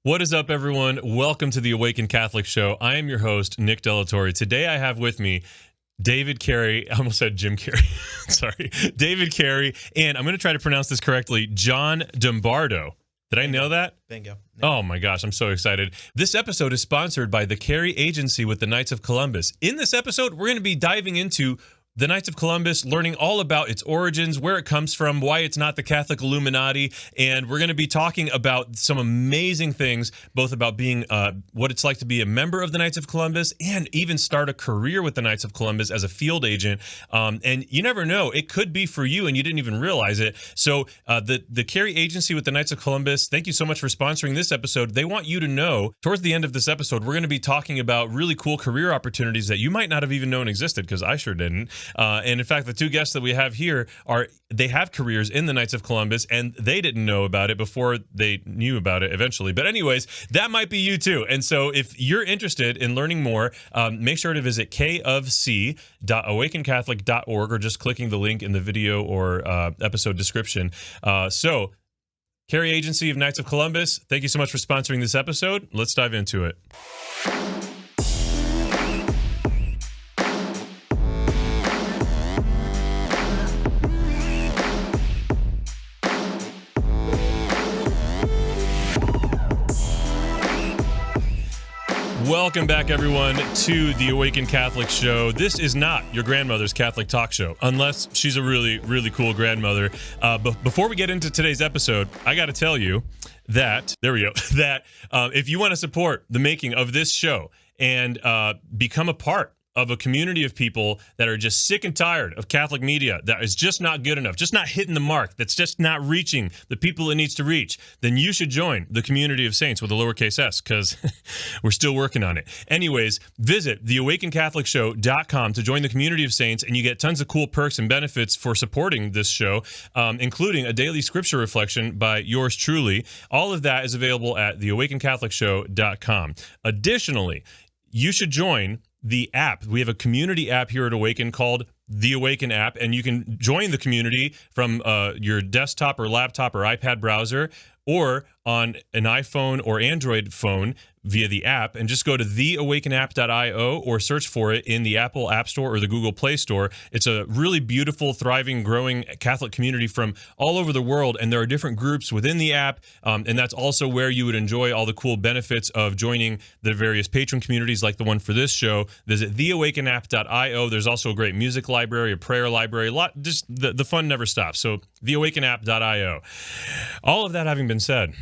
What is up, everyone? Welcome to the Awaken Catholic Show. I am your host, Nick De La Torre. Today I have with me David Cary. I almost said Jim Carrey. Sorry. David Cary. And I'm going to try to pronounce this correctly. John Desmarteau. Did I know that? Bingo. Oh my gosh, I'm so excited. This episode is sponsored by the Cary Agency with the Knights of Columbus. In this episode, we're going to be diving into the Knights of Columbus, learning all about its origins, where it comes from, why it's not the Catholic Illuminati, and we're going to be talking about some amazing things, both about being what it's like to be a member of the Knights of Columbus and even start a career with the Knights of Columbus as a field agent. And you never know, it could be for you and you didn't even realize it. So the Cary Agency with the Knights of Columbus, thank you so much for sponsoring this episode. They want you to know, towards the end of this episode, we're going to be talking about really cool career opportunities that you might not have even known existed, because I sure didn't. And in fact, the two guests that we have here they have careers in the Knights of Columbus, and they didn't know about it before they knew about it eventually. But anyways, that might be you too. And so if you're interested in learning more, make sure to visit kofc.awakencatholic.org or just clicking the link in the video or episode description. So Cary Agency of Knights of Columbus, thank you so much for sponsoring this episode. Let's dive into it. Welcome back, everyone, to the Awaken Catholic Show. This is not your grandmother's Catholic talk show, unless she's a really, really cool grandmother. But before we get into today's episode, I got to tell you that, if you want to support the making of this show and become a part of a community of people that are just sick and tired of Catholic media that is just not good enough, just not hitting the mark, that's just not reaching the people it needs to reach, then you should join the community of saints with a lowercase s, because we're still working on it. Anyways, visit theawakencatholicshow.com to join the community of saints, and you get tons of cool perks and benefits for supporting this show, including a daily scripture reflection by yours truly. All of that is available at theawakencatholicshow.com. Additionally, you should join the app. We have a community app here at Awaken called the Awaken app, and you can join the community from your desktop or laptop or iPad browser, or on an iPhone or Android phone via the app, and just go to theawakenapp.io or search for it in the Apple App Store or the Google Play Store. It's a really beautiful, thriving, growing Catholic community from all over the world, and there are different groups within the app, and that's also where you would enjoy all the cool benefits of joining the various patron communities like the one for this show. Visit theawakenapp.io. There's also a great music library, a prayer library, just the fun never stops. So theawakenapp.io. All of that having been said,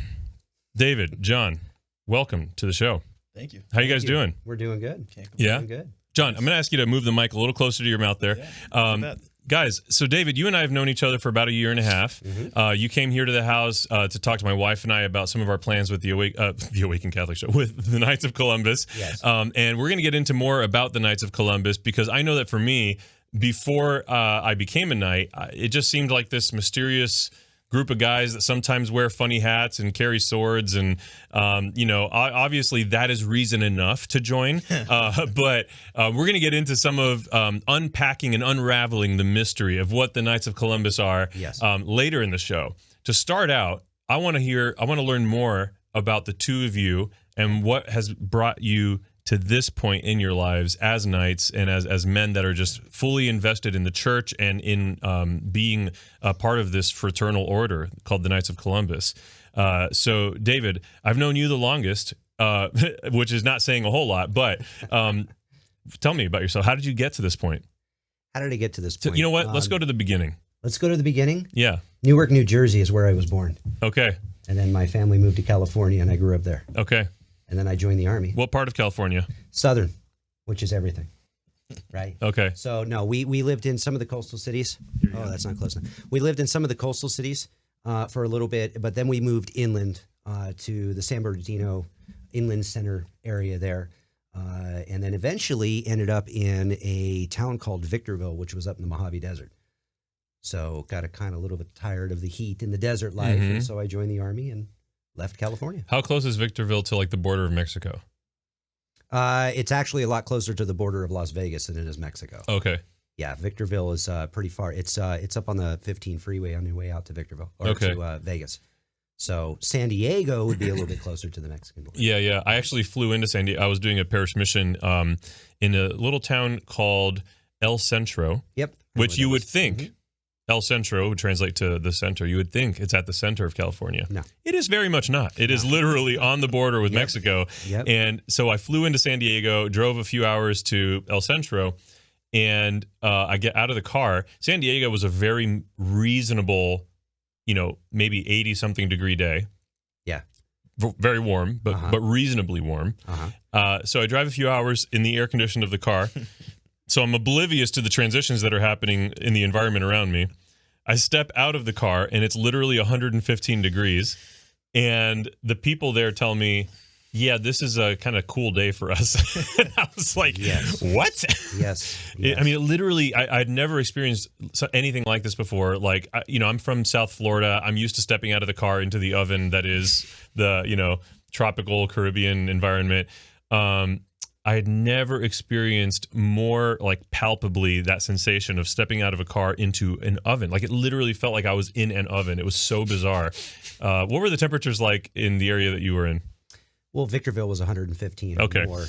David, John, welcome to the show. Thank you. How you guys doing? We're doing good. Yeah? Doing good. John, I'm going to ask you to move the mic a little closer to your mouth there. Yeah, guys, so David, you and I have known each other for about a year and a half. Mm-hmm. You came here to the house to talk to my wife and I about some of our plans with the Awaken Catholic Show, with the Knights of Columbus. Yes. And we're going to get into more about the Knights of Columbus, because I know that for me, before I became a knight, it just seemed like this mysterious group of guys that sometimes wear funny hats and carry swords, and obviously that is reason enough to join. But we're going to get into some of unpacking and unraveling the mystery of what the Knights of Columbus are later in the show. To start out, I want to learn more about the two of you and what has brought you to this point in your lives as knights and as men that are just fully invested in the church and in being a part of this fraternal order called the Knights of Columbus. So, David, I've known you the longest, which is not saying a whole lot, but tell me about yourself. How did you get to this point? How did I get to this point? You know what? Let's go to the beginning. Let's go to the beginning? Yeah. Newark, New Jersey is where I was born. Okay. And then my family moved to California, and I grew up there. Okay. And then I joined the Army. What part of California? Southern, which is everything, right? Okay. So, no, we lived in some of the coastal cities. Oh, that's not close enough. We lived in some of the coastal cities for a little bit, but then we moved inland to the San Bernardino Inland Center area there, and then eventually ended up in a town called Victorville, which was up in the Mojave Desert. So got a little bit tired of the heat in the desert life, and so I joined the Army and left California. How close is Victorville to like the border of Mexico? It's actually a lot closer to the border of Las Vegas than it is Mexico. Okay. Yeah, Victorville is pretty far. It's up on the 15 freeway on your way out to Victorville or to Vegas. So San Diego would be a little bit closer to the Mexican border. Yeah. I actually flew into San Diego. I was doing a parish mission in a little town called El Centro. Yep. Which you would think El Centro would translate to the center. You would think it's at the center of California. No. It is very much not. It is literally on the border with Mexico. Yep. And so I flew into San Diego, drove a few hours to El Centro, and I get out of the car. San Diego was a very reasonable, maybe 80-something degree day. Yeah. Very warm, but reasonably warm. So I drive a few hours in the air condition of the car. So I'm oblivious to the transitions that are happening in the environment around me. I step out of the car, and it's literally 115 degrees. And the people there tell me, yeah, this is a kind of cool day for us. And I was like, what? Yes. I mean, literally, I'd never experienced anything like this before. Like, I'm from South Florida. I'm used to stepping out of the car into the oven that is the, tropical Caribbean environment. I had never experienced more like palpably that sensation of stepping out of a car into an oven. Like it literally felt like I was in an oven. It was so bizarre. What were the temperatures like in the area that you were in? Well, Victorville was 115 okay. or more in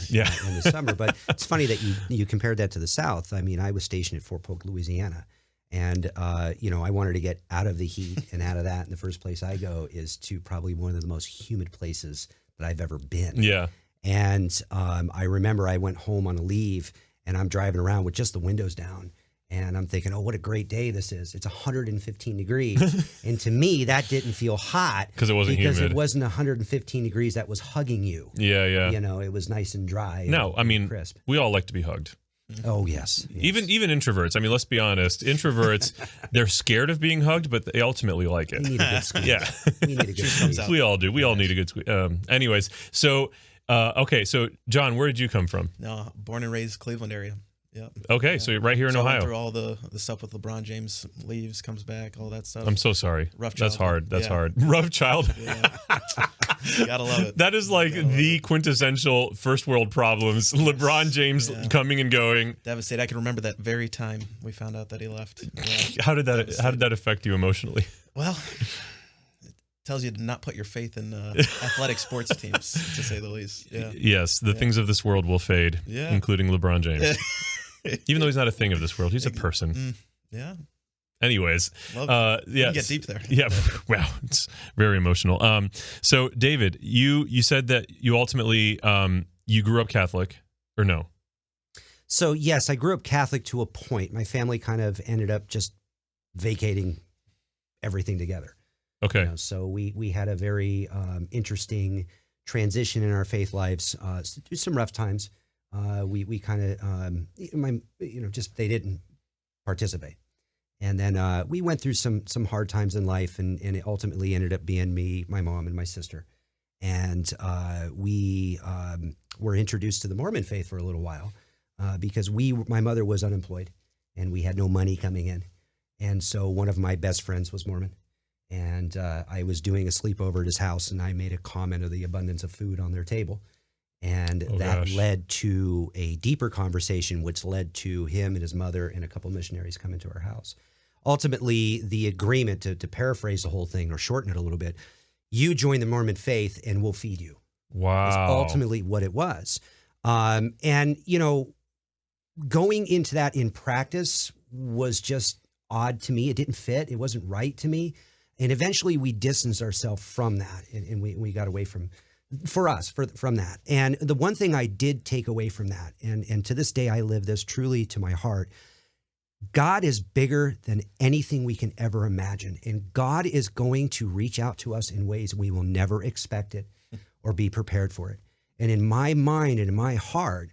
the summer. But it's funny that you compared that to the South. I mean, I was stationed at Fort Polk, Louisiana. And, I wanted to get out of the heat and out of that. And the first place I go is to probably one of the most humid places that I've ever been. Yeah. And I remember I went home on a leave, and I'm driving around with just the windows down. And I'm thinking, oh, what a great day this is. It's 115 degrees. And to me, that didn't feel hot. Because it wasn't humid. Because it wasn't 115 degrees that was hugging you. Yeah. It was nice and dry. No, I mean, crisp. We all like to be hugged. Oh, yes. Even introverts. I mean, let's be honest. Introverts, they're scared of being hugged, but they ultimately like it. We need a good squeeze. Yeah. We need a good squeeze. We all do. We all need a good squeeze. Anyways, so, okay. So, John, where did you come from? No, born and raised Cleveland area. Yeah. Okay, so you're right here in Ohio. I went through all the stuff with LeBron James, leaves, comes back, all that stuff. I'm so sorry. Rough That's childhood. hard. That's hard. Rough child. Yeah. You gotta love it. That is like the quintessential first world problems. LeBron James coming and going. Devastated. I can remember that very time we found out that he left. Yeah. How did that affect you emotionally? Well, it tells you to not put your faith in athletic sports teams, to say the least. Yeah. Yes, the things of this world will fade, including LeBron James. Even though he's not a thing of this world, he's a person. Yeah. Anyways, You get deep there. Yeah. Wow, it's very emotional. So David, you said that you ultimately you grew up Catholic, or no? So yes, I grew up Catholic to a point. My family kind of ended up just vacating everything together. Okay. So we had a very interesting transition in our faith lives. Through some rough times. We kind of, just they didn't participate. And then we went through some hard times in life, and it ultimately ended up being me, my mom, and my sister. And we were introduced to the Mormon faith for a little while because my mother was unemployed, and we had no money coming in. And so one of my best friends was Mormon. And I was doing a sleepover at his house, and I made a comment of the abundance of food on their table. And led to a deeper conversation, which led to him and his mother and a couple missionaries coming to our house. Ultimately, the agreement, to paraphrase the whole thing or shorten it a little bit, you join the Mormon faith and we'll feed you. Wow. Is ultimately what it was. And, going into that in practice was just odd to me. It didn't fit. It wasn't right to me. And eventually we distanced ourselves from that, and we got away from that. And the one thing I did take away from that, and to this day I live this truly to my heart, God is bigger than anything we can ever imagine. And God is going to reach out to us in ways we will never expect it or be prepared for it. And in my mind and in my heart,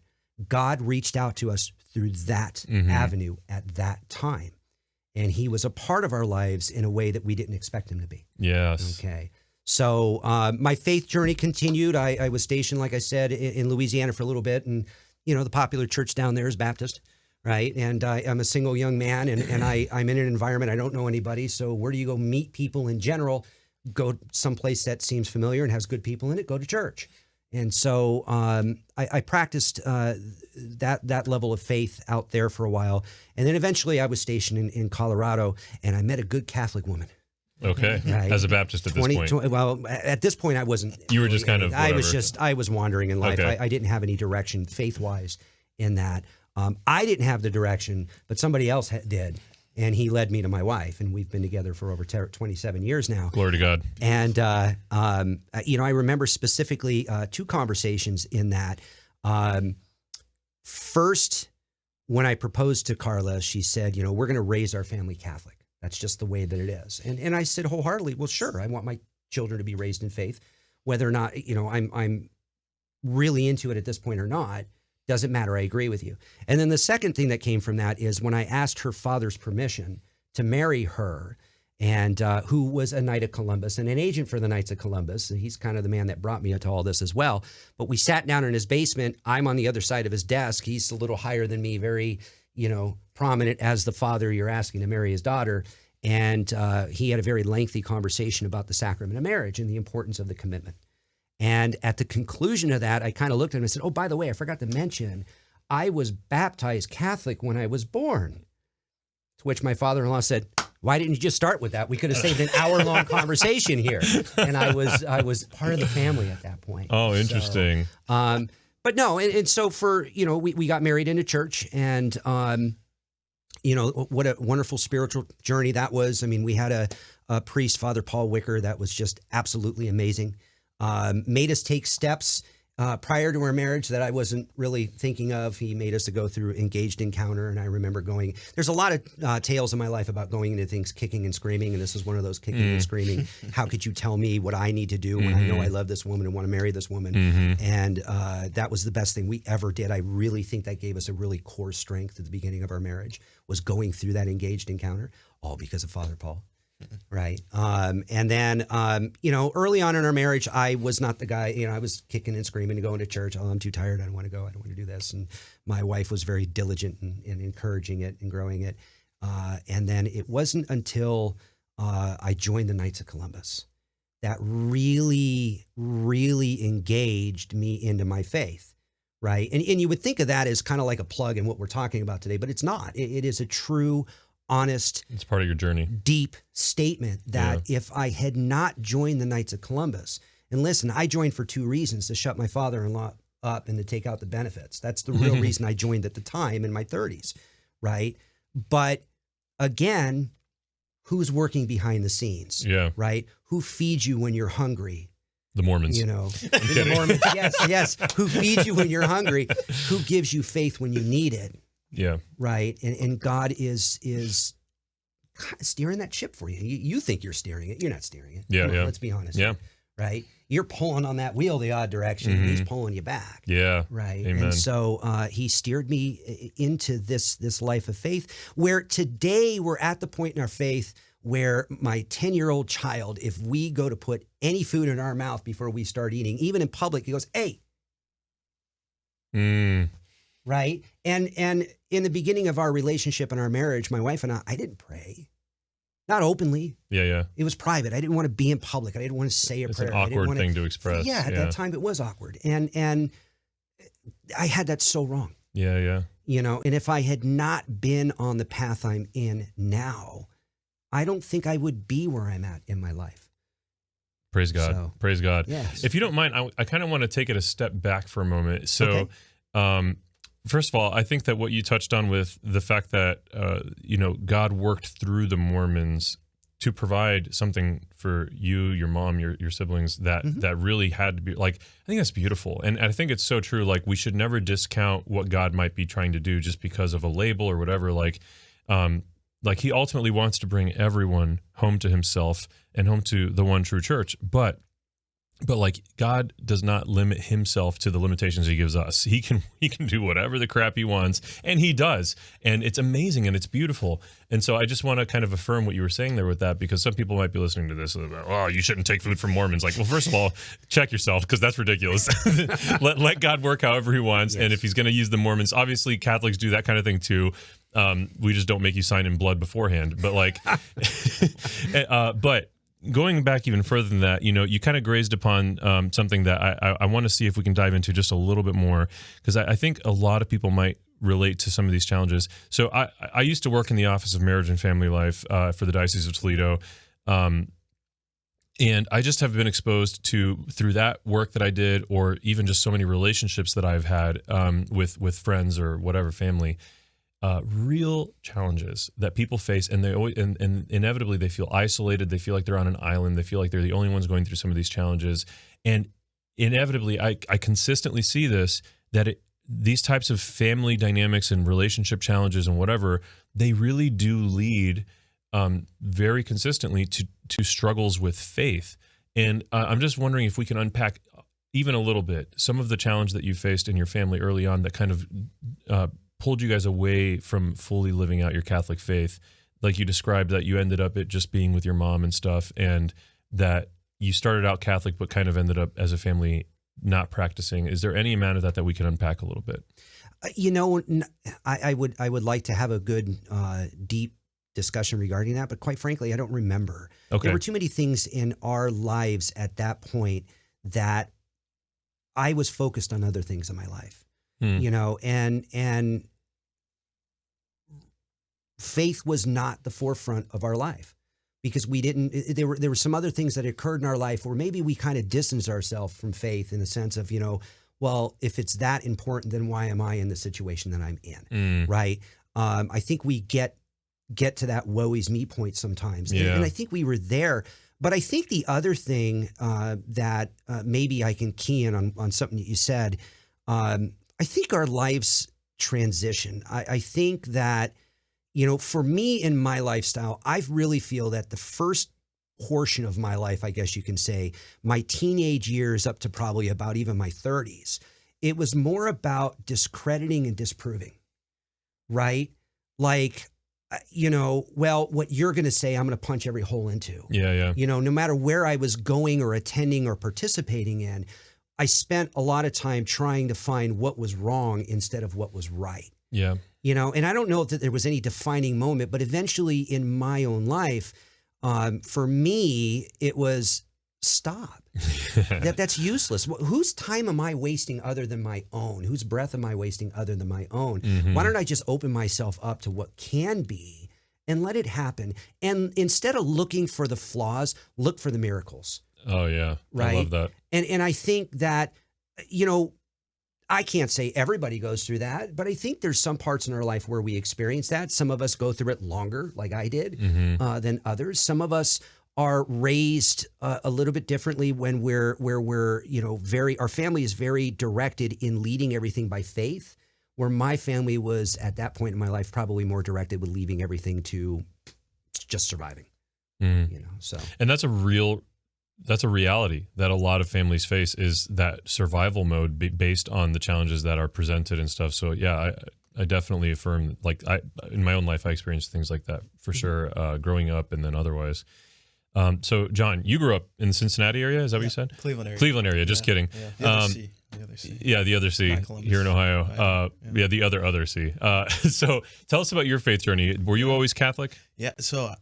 God reached out to us through that avenue at that time. And he was a part of our lives in a way that we didn't expect him to be. Yes. Okay. So my faith journey continued. I was stationed, like I said, in Louisiana for a little bit. And, the popular church down there is Baptist, right? And I'm a single young man, and I'm in an environment I don't know anybody. So where do you go meet people in general? Go someplace that seems familiar and has good people in it, go to church. And so I practiced that level of faith out there for a while. And then eventually I was stationed in Colorado, and I met a good Catholic woman. Okay. Right. As a Baptist at this point. Well, at this point, I wasn't. You were just kind of I whatever. was wandering in life. Okay. I didn't have any direction faith-wise in that. I didn't have the direction, but somebody else did. And he led me to my wife, and we've been together for over 27 years now. Glory to God. And, I remember specifically 2 conversations in that. First, when I proposed to Carla, she said, we're going to raise our family Catholic. That's just the way that it is. And I said wholeheartedly, well, sure, I want my children to be raised in faith. Whether or not, I'm really into it at this point or not, doesn't matter. I agree with you. And then the second thing that came from that is when I asked her father's permission to marry her, and who was a Knight of Columbus and an agent for the Knights of Columbus. And he's kind of the man that brought me to all this as well. But we sat down in his basement. I'm on the other side of his desk. He's a little higher than me, very, prominent as the father you're asking to marry his daughter. And he had a very lengthy conversation about the sacrament of marriage and the importance of the commitment. And at the conclusion of that, I kind of looked at him and said, oh, by the way, I forgot to mention, I was baptized Catholic when I was born. To which my father-in-law said, why didn't you just start with that? We could have saved an hour-long conversation here. And I was part of the family at that point. Oh, interesting. So, but no, and so for, we got married in a church, and, what a wonderful spiritual journey that was. I mean, we had a priest, Father Paul Wicker, that was just absolutely amazing. Made us take steps prior to our marriage that I wasn't really thinking of. He made us to go through engaged encounter, and I remember there's a lot of tales in my life about going into things kicking and screaming, and this is one of those kicking and screaming. How could you tell me what I need to do when I know I love this woman and want to marry this woman? And that was the best thing we ever did. I really think that gave us a really core strength at the beginning of our marriage, was going through that engaged encounter, all because of Father Paul. Right. And then, early on in our marriage, I was not the guy, I was kicking and screaming and going to church. Oh, I'm too tired. I don't want to go. I don't want to do this. And my wife was very diligent in encouraging it and growing it. And then it wasn't until I joined the Knights of Columbus that really, really engaged me into my faith. Right. And you would think of that as kind of like a plug in what we're talking about today, but it's not. It is a true, honest, it's part of your journey, deep statement that if I had not joined the Knights of Columbus, and listen, I joined for 2 reasons: to shut my father-in-law up and to take out the benefits. That's the real reason I joined at the time in my 30s, right? But again, who's working behind the scenes? Yeah. Right? Who feeds you when you're hungry? The Mormons. The Mormons, yes. Who feeds you when you're hungry? Who gives you faith when you need it? Yeah. Right. And God is steering that ship for you. You think you're steering it. You're not steering it. Yeah. Yeah. Let's be honest. Yeah. Right. You're pulling on that wheel the odd direction. And he's pulling you back. Yeah. Right. Amen. And so he steered me into this life of faith, where today we're at the point in our faith where my 10-year-old child, if we go to put any food in our mouth before we start eating, even in public, he goes, hey. Right. And in the beginning of our relationship and our marriage, my wife and I didn't pray. Not openly. Yeah. It was private. I didn't want to be in public. I didn't want to say a prayer. It's an awkward thing to express. Yeah, at that time it was awkward. And I had that so wrong. Yeah. And if I had not been on the path I'm in now, I don't think I would be where I'm at in my life. Praise God. So, praise God. Yes. If you don't mind, I kind of want to take it a step back for a moment. So, first of all, I think that what you touched on with the fact that, God worked through the Mormons to provide something for you, your mom, your siblings that really had to be like, I think that's beautiful. And I think it's so true. Like, we should never discount what God might be trying to do just because of a label or whatever. Like he ultimately wants to bring everyone home to himself and home to the one true church. But like, God does not limit himself to the limitations he gives us. He can do whatever the crap he wants, and he does. And it's amazing and it's beautiful. And so I just want to kind of affirm what you were saying there with that, because some people might be listening to this and they're like, oh, you shouldn't take food from Mormons. Like, well, first of all, check yourself, because that's ridiculous. let God work however he wants. Yes. And if he's going to use the Mormons, obviously Catholics do that kind of thing too. We just don't make you sign in blood beforehand. But like, but going back even further than that, you kind of grazed upon something that I want to see if we can dive into just a little bit more, because I think a lot of people might relate to some of these challenges. So I used to work in the Office of Marriage and Family Life for the Diocese of Toledo. And I just have been exposed to, through that work that I did, or even just so many relationships that I've had with friends or whatever, family, real challenges that people face, and they always, and inevitably they feel isolated. They feel like they're on an island. They feel like they're the only ones going through some of these challenges. And inevitably, I consistently see this, that these types of family dynamics and relationship challenges and whatever, they really do lead very consistently to struggles with faith. And I'm just wondering if we can unpack even a little bit some of the challenge that you faced in your family early on that kind of pulled you guys away from fully living out your Catholic faith. Like you described, that you ended up it just being with your mom and stuff, and that you started out Catholic but kind of ended up as a family not practicing. Is there any amount of that we can unpack a little bit? I would like to have a good deep discussion regarding that, but quite frankly, I don't remember. Okay. There were too many things in our lives at that point that I was focused on other things in my life, and faith was not the forefront of our life, because we didn't, there were some other things that occurred in our life where maybe we kind of distanced ourselves from faith in the sense of, well, if it's that important, then why am I in the situation that I'm in? Right. I think we get to that woe is me point sometimes. Yeah. And I think we were there. But I think the other thing that maybe I can key in on something that you said, I think our lives transition. I think that, for me in my lifestyle, I really feel that the first portion of my life, I guess you can say, my teenage years up to probably about even my 30s, it was more about discrediting and disproving, right? Like, well, what you're going to say, I'm going to punch every hole into. Yeah. No matter where I was going or attending or participating in, I spent a lot of time trying to find what was wrong instead of what was right. Yeah. And I don't know if there was any defining moment, but eventually in my own life, for me, it was stop. That's useless. Whose time am I wasting other than my own? Whose breath am I wasting other than my own? Mm-hmm. Why don't I just open myself up to what can be and let it happen? And instead of looking for the flaws, look for the miracles. Oh yeah. Right. I love that. And I think that, I can't say everybody goes through that, but I think there's some parts in our life where we experience that. Some of us go through it longer, like I did, than others. Some of us are raised a little bit differently when we're our family is very directed in leading everything by faith, where my family was at that point in my life probably more directed with leaving everything to just surviving. So. And that's a reality that a lot of families face, is that survival mode based on the challenges that are presented and stuff. So yeah, I definitely affirm, like in my own life, I experienced things like that for sure, growing up and then otherwise. So John, you grew up in the Cincinnati area. Is that what you said? Cleveland area. Just kidding. Yeah. The other C. Yeah, the other C here in Ohio. The other C. So tell us about your faith journey. Were you always Catholic? Yeah. So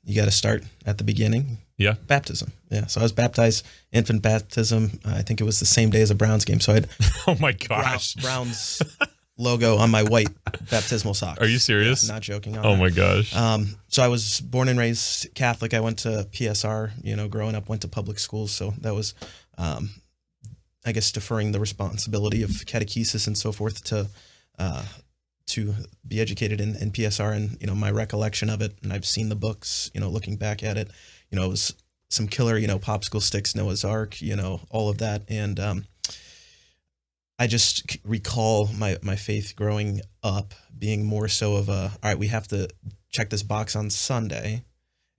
you got to start at the beginning. Yeah. Baptism. Yeah. So I was baptized, infant baptism. I think it was the same day as a Browns game. So I had oh my gosh, Browns logo on my white baptismal socks. Are you serious? Yeah, not joking. Oh my gosh. So I was born and raised Catholic. I went to PSR, growing up, went to public schools. So that was, I guess, deferring the responsibility of catechesis and so forth to be educated in PSR, and, my recollection of it. And I've seen the books, looking back at it, it was some killer, popsicle sticks, Noah's Ark, all of that. And I just recall my faith growing up being more so of all right, we have to check this box on Sunday.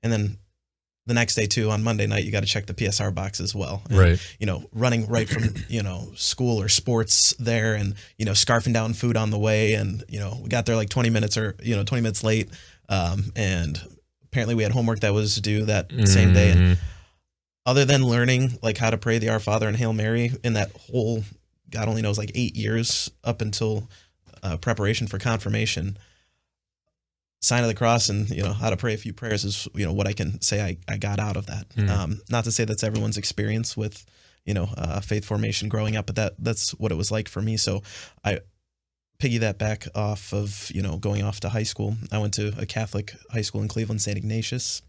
And then the next day too, on Monday night, you got to check the PSR box as well. And, right. Running right from, school or sports there, and, scarfing down food on the way. And, we got there like 20 minutes late. And apparently we had homework that was due that same day. And other than learning like how to pray the Our Father and Hail Mary in that whole, God only knows, like 8 years up until preparation for confirmation, sign of the cross and, how to pray a few prayers is, what I can say I got out of that. Not to say that's everyone's experience with, faith formation growing up, but that's what it was like for me. So I piggy that back off of, going off to high school. I went to a Catholic high school in Cleveland, St. Ignatius.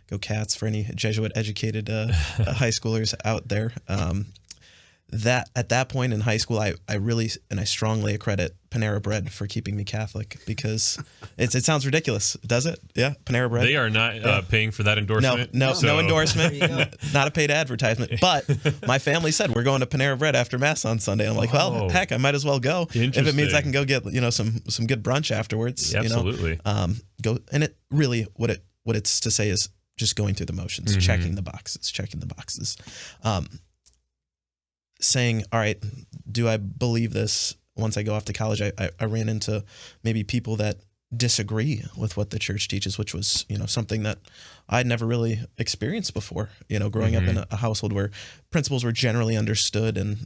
Go Cats for any Jesuit educated high schoolers out there. That at that point in high school, I really and I strongly accredit Panera Bread for keeping me Catholic, because it sounds ridiculous, does it? Yeah, Panera Bread. They are not paying for that endorsement. No endorsement, not a paid advertisement. But my family said we're going to Panera Bread after Mass on Sunday. I'm like, well, heck, I might as well go if it means I can go get some good brunch afterwards. Yeah, absolutely. Go, and it really what it's to say is just going through the motions, checking the boxes. Saying, all right, do I believe this? Once I go off to college, I ran into maybe people that disagree with what the church teaches, which was, something that I'd never really experienced before, growing up in a household where principles were generally understood and,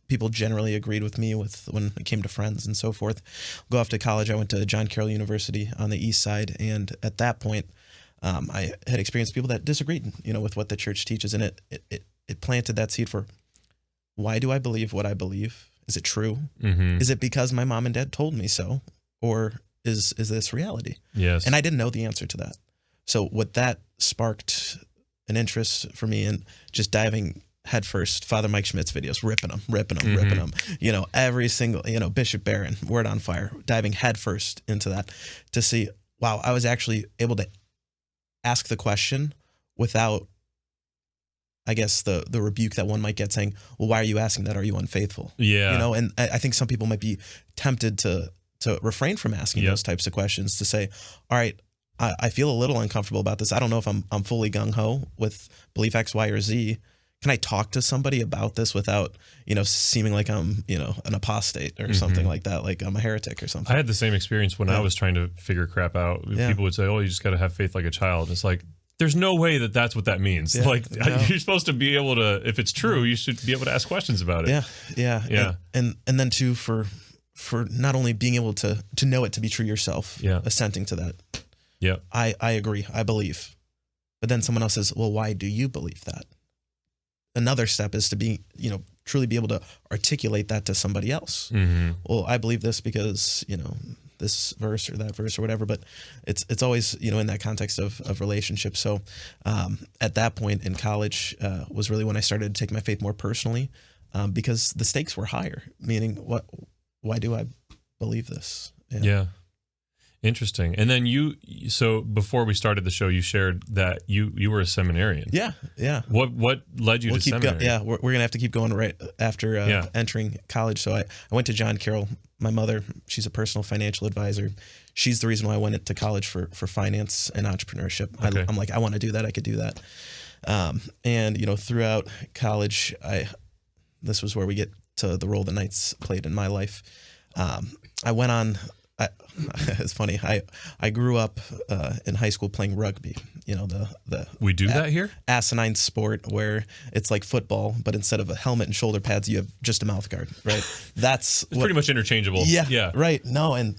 people generally agreed with me when it came to friends and so forth. Go off to college. I went to John Carroll University on the east side. And at that point, I had experienced people that disagreed, with what the church teaches. And it planted that seed for, why do I believe what I believe? Is it true? Is it because my mom and dad told me so? Or is this reality? Yes. And I didn't know the answer to that. So what that sparked an interest for me in just diving headfirst, Father Mike Schmidt's videos, ripping them, every single, Bishop Barron, Word on Fire, diving headfirst into that to see, wow, I was actually able to ask the question without, I guess, the rebuke that one might get saying, well, why are you asking that? Are you unfaithful? Yeah. And I think some people might be tempted to refrain from asking those types of questions, to say, all right, I feel a little uncomfortable about this. I don't know if I'm fully gung-ho with belief X, Y, or Z. Can I talk to somebody about this without, seeming like I'm, an apostate or something like that, like I'm a heretic or something? I had the same experience when I was trying to figure crap out. Yeah. People would say, oh, you just got to have faith like a child. It's like, there's no way that that's what that means. Yeah, like, no. you're supposed to be able to, if it's true, you should be able to ask questions about it. Yeah. And then too, for not only being able to know it to be true yourself, assenting to that. Yeah. I agree. I believe. But then someone else says, well, why do you believe that? Another step is to be, truly be able to articulate that to somebody else. Well, I believe this because, this verse or that verse or whatever, but it's always, in that context of relationships. So at that point in college was really when I started to take my faith more personally, because the stakes were higher, meaning why do I believe this? Yeah. Interesting. And then so before we started the show, you shared that you were a seminarian. Yeah. What led you to seminary? We're going to have to keep going right after entering college. So I went to John Carroll. My mother, she's a personal financial advisor. She's the reason why I went into college for finance and entrepreneurship. Okay. I'm like, I want to do that. I could do that. And, throughout college, this was where we get to the role the Knights played in my life. I went on... it's funny. I grew up in high school playing rugby. We do that here? Asinine sport where it's like football, but instead of a helmet and shoulder pads, you have just a mouth guard, right? It's pretty much interchangeable. Yeah. Right. No, and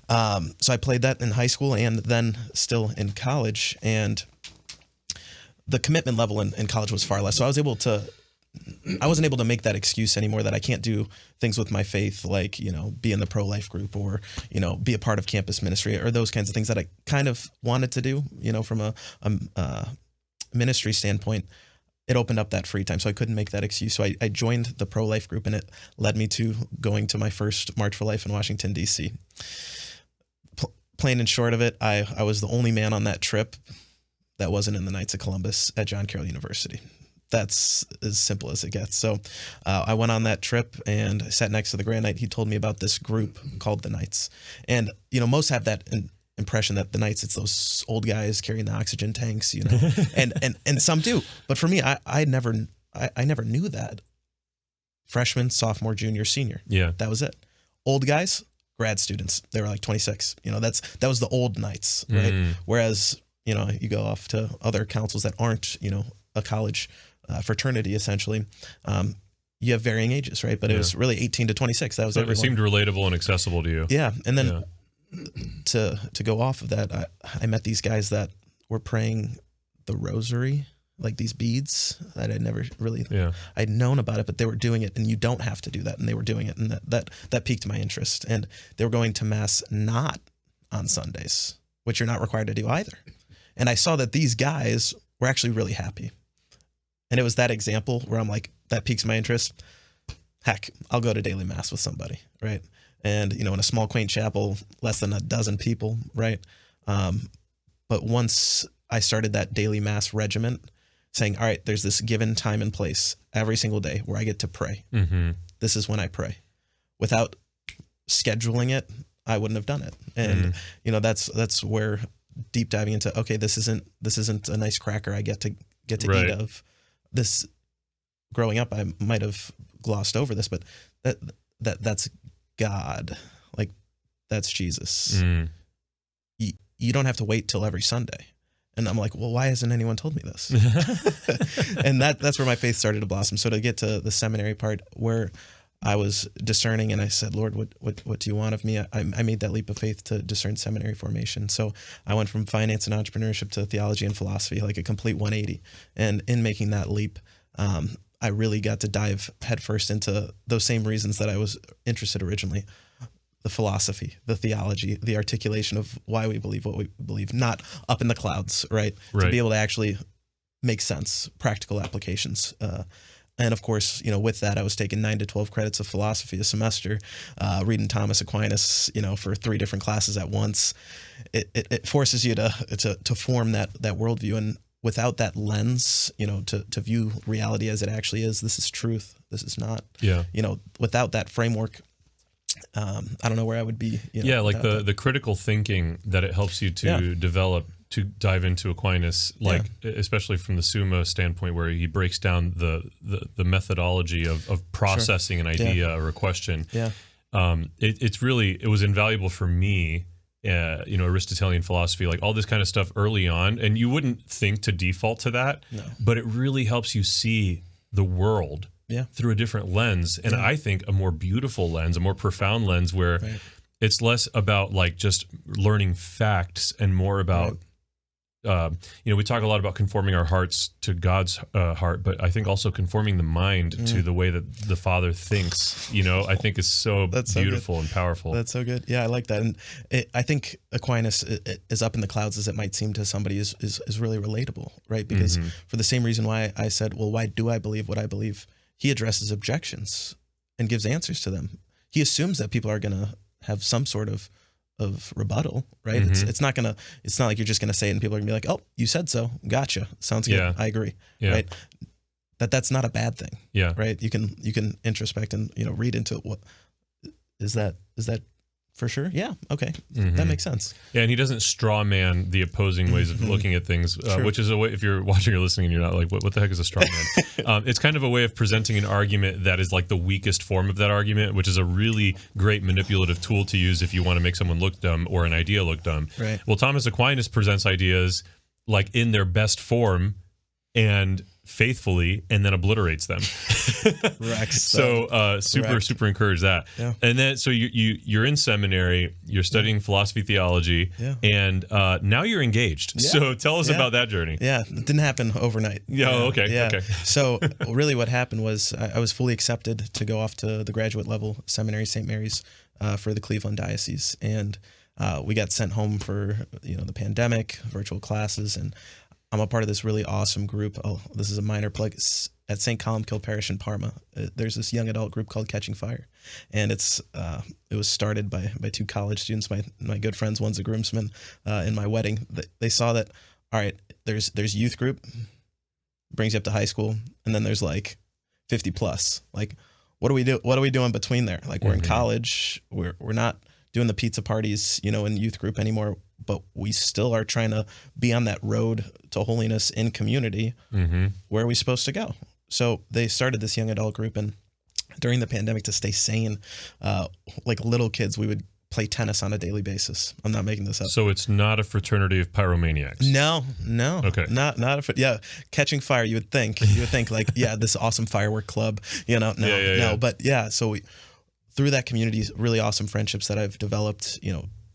so I played that in high school and then still in college, and the commitment level in college was far less. So I wasn't able to make that excuse anymore that I can't do things with my faith, like, be in the pro-life group or, be a part of campus ministry or those kinds of things that I kind of wanted to do, from a ministry standpoint. It opened up that free time. So I couldn't make that excuse. So I joined the pro-life group, and it led me to going to my first March for Life in Washington, D.C. Plain and short of it, I was the only man on that trip that wasn't in the Knights of Columbus at John Carroll University. That's as simple as it gets. So I went on that trip and I sat next to the Grand Knight. He told me about this group called the Knights. And, most have that impression that the Knights, it's those old guys carrying the oxygen tanks, and some do. But for me, I never knew that. Freshman, sophomore, junior, senior. Yeah. That was it. Old guys, grad students. They were like 26. That was the old Knights, right? Whereas, you go off to other councils that aren't, a college fraternity, essentially. You have varying ages, right? But it was really 18 to 26. That was everyone. It seemed relatable and accessible to you. Yeah. And then to go off of that, I met these guys that were praying the rosary like these beads that I'd never really, I'd known about it, but they were doing it, and you don't have to do that, and they were doing it, and that piqued my interest. And they were going to mass not on Sundays, which you're not required to do either. And I saw that these guys were actually really happy. And it was that example where I'm like, that piques my interest. Heck, I'll go to daily mass with somebody, right? And, in a small, quaint chapel, less than a dozen people, right? But once I started that daily mass regiment, saying, all right, there's this given time and place every single day where I get to pray. Mm-hmm. This is when I pray. Without scheduling it, I wouldn't have done it. And, that's where deep diving into, okay, this isn't a nice cracker I get to right. eat of. This, growing up, I might have glossed over this, but that's God. Like, that's Jesus. You don't have to wait till every Sunday. And I'm like, well, why hasn't anyone told me this? And that's where my faith started to blossom. So to get to the seminary part, where I was discerning, and I said, Lord, what do you want of me? I made that leap of faith to discern seminary formation. So I went from finance and entrepreneurship to theology and philosophy, like a complete 180. And in making that leap, I really got to dive headfirst into those same reasons that I was interested originally. The philosophy, the theology, the articulation of why we believe what we believe, not up in the clouds, right? To be able to actually make sense, practical applications. And of course, with that, I was taking 9 to 12 credits of philosophy a semester, reading Thomas Aquinas, for 3 different classes at once. It forces you to form that worldview. And without that lens, to view reality as it actually is, this is truth, this is not. Yeah. Without that framework, I don't know where I would be. Like the critical thinking that it helps you to develop to dive into Aquinas, especially from the Summa standpoint, where he breaks down the methodology of processing an idea or a question. Yeah, it was invaluable for me. Aristotelian philosophy, like all this kind of stuff early on, and you wouldn't think to default to that, but it really helps you see the world through a different lens, and I think a more beautiful lens, a more profound lens, where it's less about like just learning facts and more about we talk a lot about conforming our hearts to God's heart, but I think also conforming the mind to the way that the Father thinks, I think is so beautiful and powerful. That's so good. Yeah, I like that. And I think Aquinas is up in the clouds as it might seem to somebody is really relatable, right? Because for the same reason why I said, well, why do I believe what I believe? He addresses objections and gives answers to them. He assumes that people are going to have some sort of rebuttal, right? It's not like you're just gonna say it and people are gonna be like, oh, you said so, gotcha, sounds good, I agree, right? That's not a bad thing, right? You can introspect and read into what is that for sure, okay, that makes sense. And he doesn't straw man the opposing ways of looking at things, which is a way, if you're watching or listening and you're not like, what the heck is a straw man? It's kind of a way of presenting an argument that is like the weakest form of that argument, which is a really great manipulative tool to use if you want to make someone look dumb or an idea look dumb. Right. Well, Thomas Aquinas presents ideas like in their best form and faithfully, and then obliterates them. So super encourage that. And then so you're in seminary, you're studying philosophy, theology, and now you're engaged. So tell us about that journey. It didn't happen overnight. Okay. So really what happened was I was fully accepted to go off to the graduate level seminary, St. Mary's, for the Cleveland Diocese, and we got sent home for the pandemic, virtual classes, and I'm a part of this really awesome group. Oh, this is a minor plug. At St. Columkill Parish in Parma. There's this young adult group called Catching Fire, and it was started by 2 college students, my good friends. One's a groomsman in my wedding. They saw that, all right, there's youth group, brings you up to high school, and then there's like 50 plus. Like, what do we do? What do we do in between there? Like, we're in college. We're not doing the pizza parties, in youth group anymore, but we still are trying to be on that road to holiness in community. Where are we supposed to go? So they started this young adult group, and during the pandemic, to stay sane, like little kids, we would play tennis on a daily basis. I'm not making this up. So it's not a fraternity of pyromaniacs. No. Okay. Not Catching Fire. You would think like, this awesome firework club. No. But so through that community, really awesome friendships that I've developed.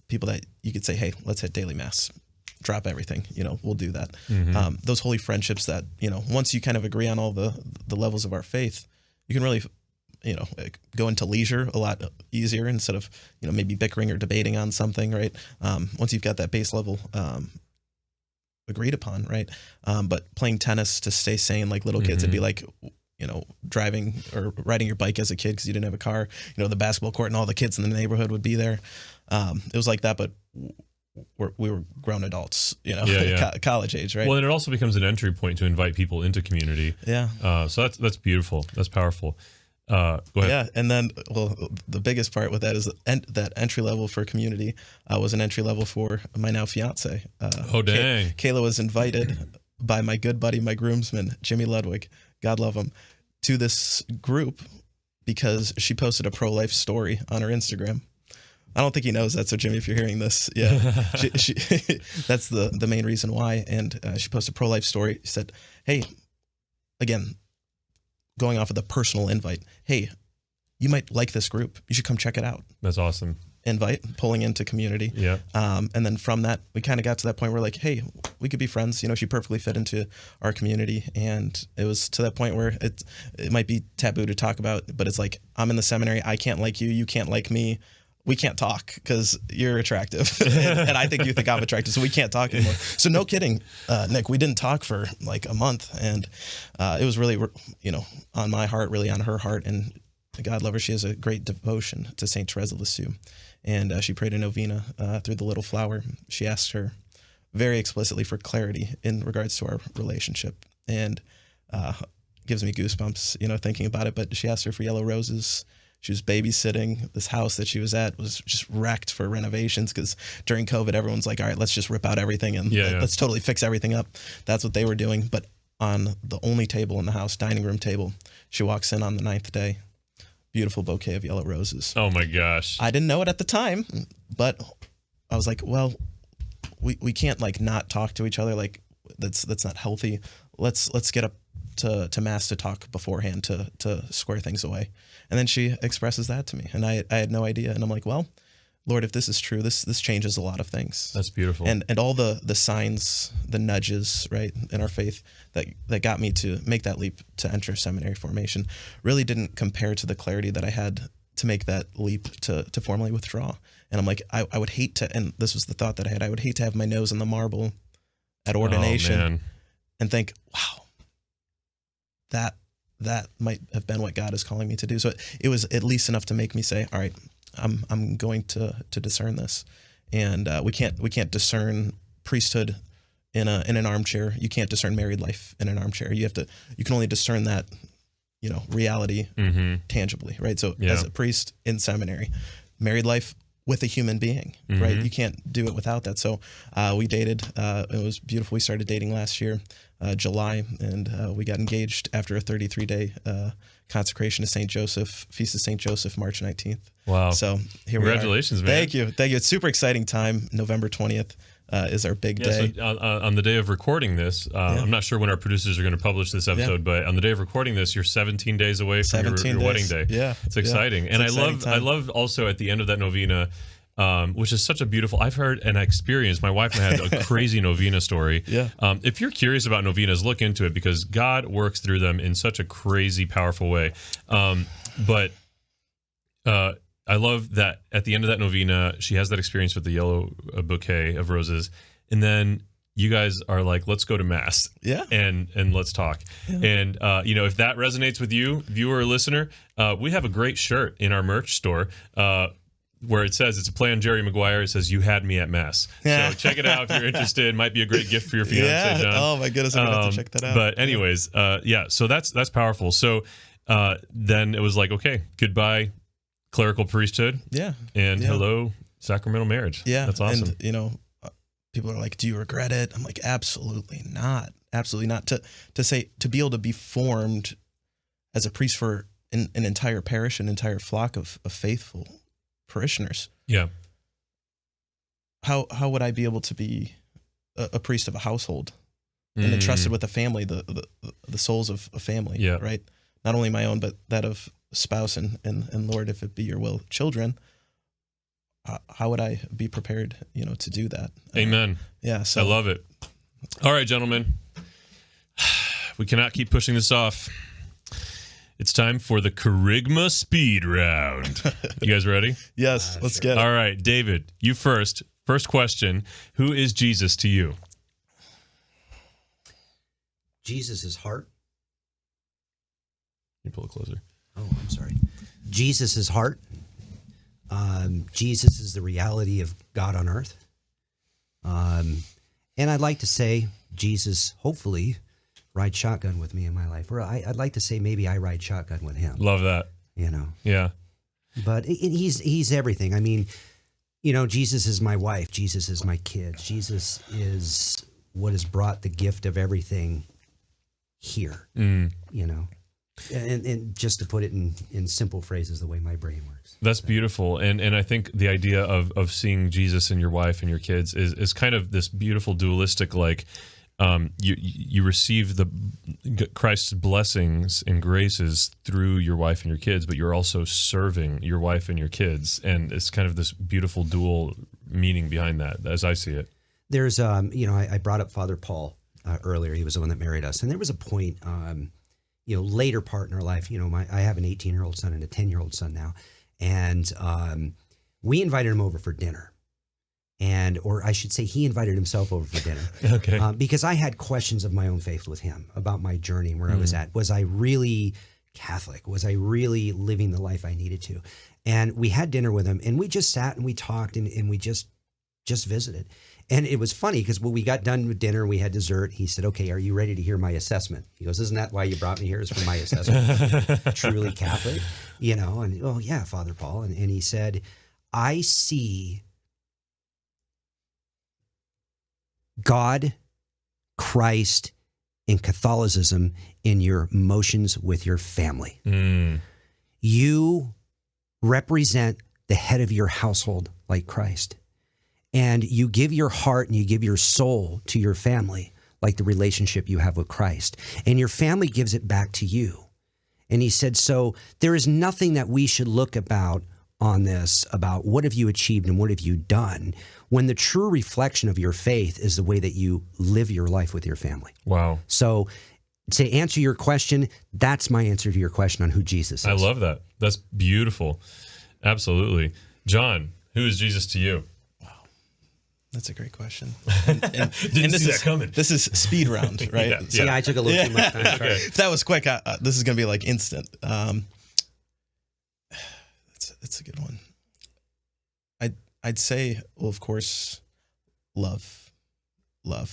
People that you could say, hey, let's hit daily mass. drop everything, we'll do that. Mm-hmm. Those holy friendships that, once you kind of agree on all the levels of our faith, you can really, go into leisure a lot easier instead of, maybe bickering or debating on something, right? Once you've got that base level agreed upon, right? But playing tennis to stay sane, like little kids, it'd be like, driving or riding your bike as a kid because you didn't have a car, the basketball court and all the kids in the neighborhood would be there. It was like that, but we were grown adults, college age, right? Well, and it also becomes an entry point to invite people into community. Yeah. So that's beautiful. That's powerful. Go ahead. Yeah, and then the biggest part with that is that entry level for community was an entry level for my now fiance. Oh dang! Kayla was invited by my good buddy, my groomsman, Jimmy Ludwig, God love him, to this group because she posted a pro-life story on her Instagram. I don't think he knows that, so Jimmy, if you're hearing this, yeah, she that's the main reason why. And she posted a pro-life story. She said, "Hey, again." Going off of the personal invite, hey, you might like this group. You should come check it out. That's awesome. Invite, pulling into community. Yeah. And then from that, we kind of got to that point where like, hey, we could be friends. She perfectly fit into our community. And it was to that point where it might be taboo to talk about, but it's like, I'm in the seminary. I can't like you. You can't like me. We can't talk because you're attractive and I think you think I'm attractive. So we can't talk anymore. So no kidding, Nick, we didn't talk for like a month and it was really, on my heart, really on her heart. And God love her. She has a great devotion to St. Therese of Lisieux. And she prayed a novena through the little flower. She asked her very explicitly for clarity in regards to our relationship. And gives me goosebumps, thinking about it. But she asked her for yellow roses. She was babysitting. This house that she was at was just wrecked for renovations because during COVID, everyone's like, all right, let's just rip out everything and let's totally fix everything up. That's what they were doing. But on the only table in the house, dining room table, she walks in on the 9th day. Beautiful bouquet of yellow roses. Oh my gosh. I didn't know it at the time, but I was like, well, we can't like not talk to each other. Like that's not healthy. Let's get up to mass to talk beforehand to square things away. And then she expresses that to me and I had no idea. And I'm like, well, Lord, if this is true, this changes a lot of things. That's beautiful. And all the signs, the nudges, right, in our faith that got me to make that leap to enter seminary formation really didn't compare to the clarity that I had to make that leap to formally withdraw. And I'm like, I would hate to, and this was the thought that I had, I would hate to have my nose in the marble at ordination and think, wow, that might have been what God is calling me to do. So it was at least enough to make me say, all right, I'm going to discern this. And we can't discern priesthood in an armchair. You can't discern married life in an armchair. You can only discern that, reality tangibly, right? So as a priest in seminary, married life with a human being, right? You can't do it without that. So we dated. It was beautiful. We started dating last year, July, and we got engaged after a 33-day consecration to St. Joseph, Feast of St. Joseph, March 19th. Wow. So here we are. Congratulations, man. Thank you. It's super exciting time. November 20th is our big day. So on the day of recording this, I'm not sure when our producers are going to publish this episode, but on the day of recording this, you're 17 days away from your wedding day. Yeah. It's exciting. And I love also at the end of that novena, which is such a beautiful, I've heard and experienced, my wife and I had a crazy novena story. Yeah. If you're curious about novenas, look into it because God works through them in such a crazy, powerful way. But I love that at the end of that novena, she has that experience with the yellow bouquet of roses. And then you guys are like, let's go to mass. Yeah. And let's talk. Yeah. And, if that resonates with you, viewer or listener, we have a great shirt in our merch store, where it says, it's a play on Jerry Maguire. It says, you had me at mass. So check it out if you're interested. Might be a great gift for your fiance, John. Oh my goodness. I'm going to have to check that out. But anyways, so that's powerful. So then it was like, okay, goodbye clerical priesthood. Yeah. And hello sacramental marriage. Yeah. That's awesome. And, people are like, do you regret it? I'm like, absolutely not. Absolutely not. To be able to be formed as a priest for an entire parish, an entire flock of faithful parishioners. Yeah. How would I be able to be a priest of a household and entrusted with a family, the souls of a family, right? Not only my own, but that of spouse and Lord, if it be your will, children. how would I be prepared, to do that? Amen. Yeah. So I love it. All right, gentlemen. We cannot keep pushing this off. It's time for the Kerygma speed round. You guys ready? Yes, let's get it. All right, David, you first. First question, who is Jesus to you? Jesus' heart. You pull it closer. Oh, I'm sorry. Jesus' heart. Jesus is the reality of God on earth. And I'd like to say Jesus, hopefully, rides shotgun with me in my life. Or I'd like to say maybe I ride shotgun with him. Love that. Yeah. But he's everything. I mean, Jesus is my wife. Jesus is my kids. Jesus is what has brought the gift of everything here, And just to put it in simple phrases, the way my brain works. That's beautiful. And I think the idea of seeing Jesus and your wife and your kids is kind of this beautiful dualistic, you receive Christ's blessings and graces through your wife and your kids, but you're also serving your wife and your kids. And it's kind of this beautiful dual meaning behind that, as I see it. There's, I brought up Father Paul earlier. He was the one that married us. And there was a point, later part in our life, I have an 18-year-old son and a 10-year-old son now. And we invited him over for dinner. Or I should say he invited himself over for dinner. Okay. Because I had questions of my own faith with him about my journey and where I was at. Was I really Catholic? Was I really living the life I needed to? And we had dinner with him, and we just sat and we talked and we just visited. And it was funny because when we got done with dinner, we had dessert. He said, "Okay, are you ready to hear my assessment?" He goes, "Isn't that why you brought me here? Is for my assessment?" Truly Catholic, And oh yeah, Father Paul. And he said, "I see God, Christ, and Catholicism in your motions with your family. You represent the head of your household like Christ. And you give your heart and you give your soul to your family like the relationship you have with Christ. And your family gives it back to you." And he said, so there is nothing that we should look about on this about what have you achieved and what have you done, when the true reflection of your faith is the way that you live your life with your family. Wow. So to answer your question, that's my answer to your question on who Jesus is. I love that. That's beautiful. Absolutely. John, who is Jesus to you? Wow. That's a great question. Didn't see that coming. This is speed round, right? Yeah. See, I took a little too much time. Okay. If that was quick, this is going to be like instant. That's a good one. I'd say, well, of course, love,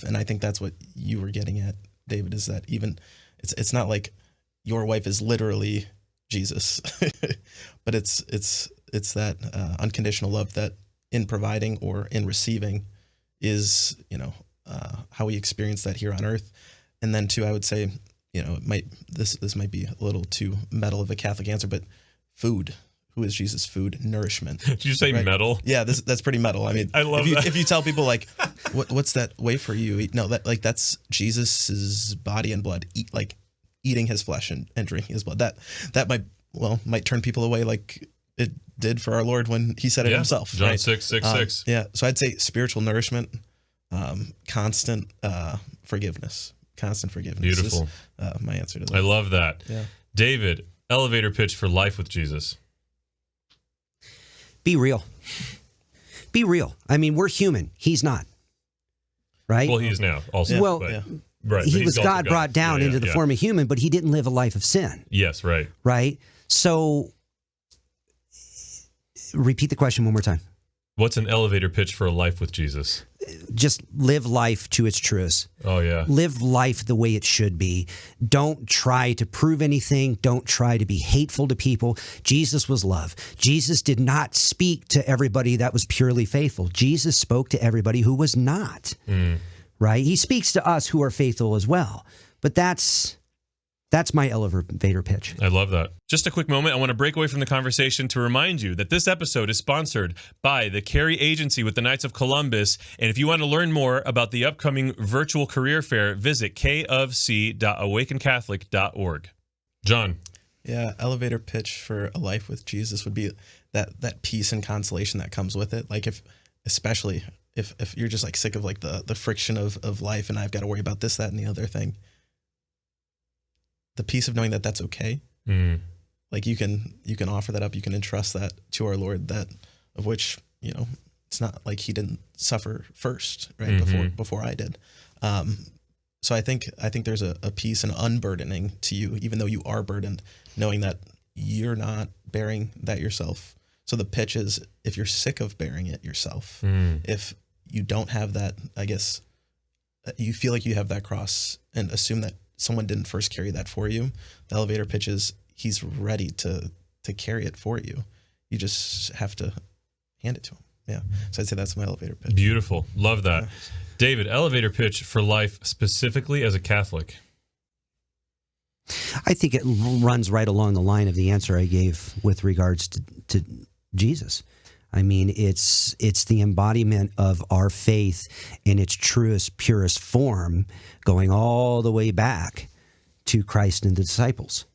and I think that's what you were getting at, David. Is that even it's not like your wife is literally Jesus, but it's that unconditional love that in providing or in receiving is how we experience that here on earth. And then too, I would say this might be a little too metal of a Catholic answer, but food. Who is Jesus' food? Nourishment. Did you say metal? Yeah, that's pretty metal. I mean, I love that. If you tell people like, what's that wafer you eat? No, that's Jesus's body and blood. Eating his flesh and drinking his blood. That might turn people away, like it did for our Lord when he said it himself. John right? 6:6. Yeah, so I'd say spiritual nourishment, constant forgiveness. Constant forgiveness. Beautiful. Is, my answer to that. I love that. Yeah. David, elevator pitch for life with Jesus. Be real. Be real. I mean, we're human. He's not. Right? Well, he is now also. Yeah. Well, right. But he he's was also God brought down into the form of human, but he didn't live a life of sin. Yes, right. Right? So, repeat the question one more time. What's an elevator pitch for a life with Jesus? Just live life to its truest. Oh, yeah. Live life the way it should be. Don't try to prove anything. Don't try to be hateful to people. Jesus was love. Jesus did not speak to everybody that was purely faithful. Jesus spoke to everybody who was not. Right? He speaks to us who are faithful as well. But that's my elevator pitch. I love that. Just a quick moment. I want to break away from the conversation to remind you that this episode is sponsored by the Cary Agency with the Knights of Columbus. And if you want to learn more about the upcoming virtual career fair, visit kofc.awakencatholic.org. John. Yeah, elevator pitch for a life with Jesus would be that peace and consolation that comes with it. Like especially if you're just like sick of like the friction of life and I've got to worry about this, that, and the other thing. The peace of knowing that that's okay. Mm. Like you can offer that up. You can entrust that to our Lord, that of which, it's not like he didn't suffer first, right? Mm-hmm. Before I did. So I think there's a peace and unburdening to you, even though you are burdened, knowing that you're not bearing that yourself. So the pitch is, if you're sick of bearing it yourself, if you don't have that, I guess, you feel like you have that cross and assume that someone didn't first carry that for you, the elevator pitch is he's ready to carry it for you. You just have to hand it to him. Yeah. So I'd say that's my elevator pitch. Beautiful. Love that. Yeah. David, elevator pitch for life specifically as a Catholic. I think it runs right along the line of the answer I gave with regards to Jesus. I mean, it's the embodiment of our faith in its truest, purest form, going all the way back to Christ and the disciples.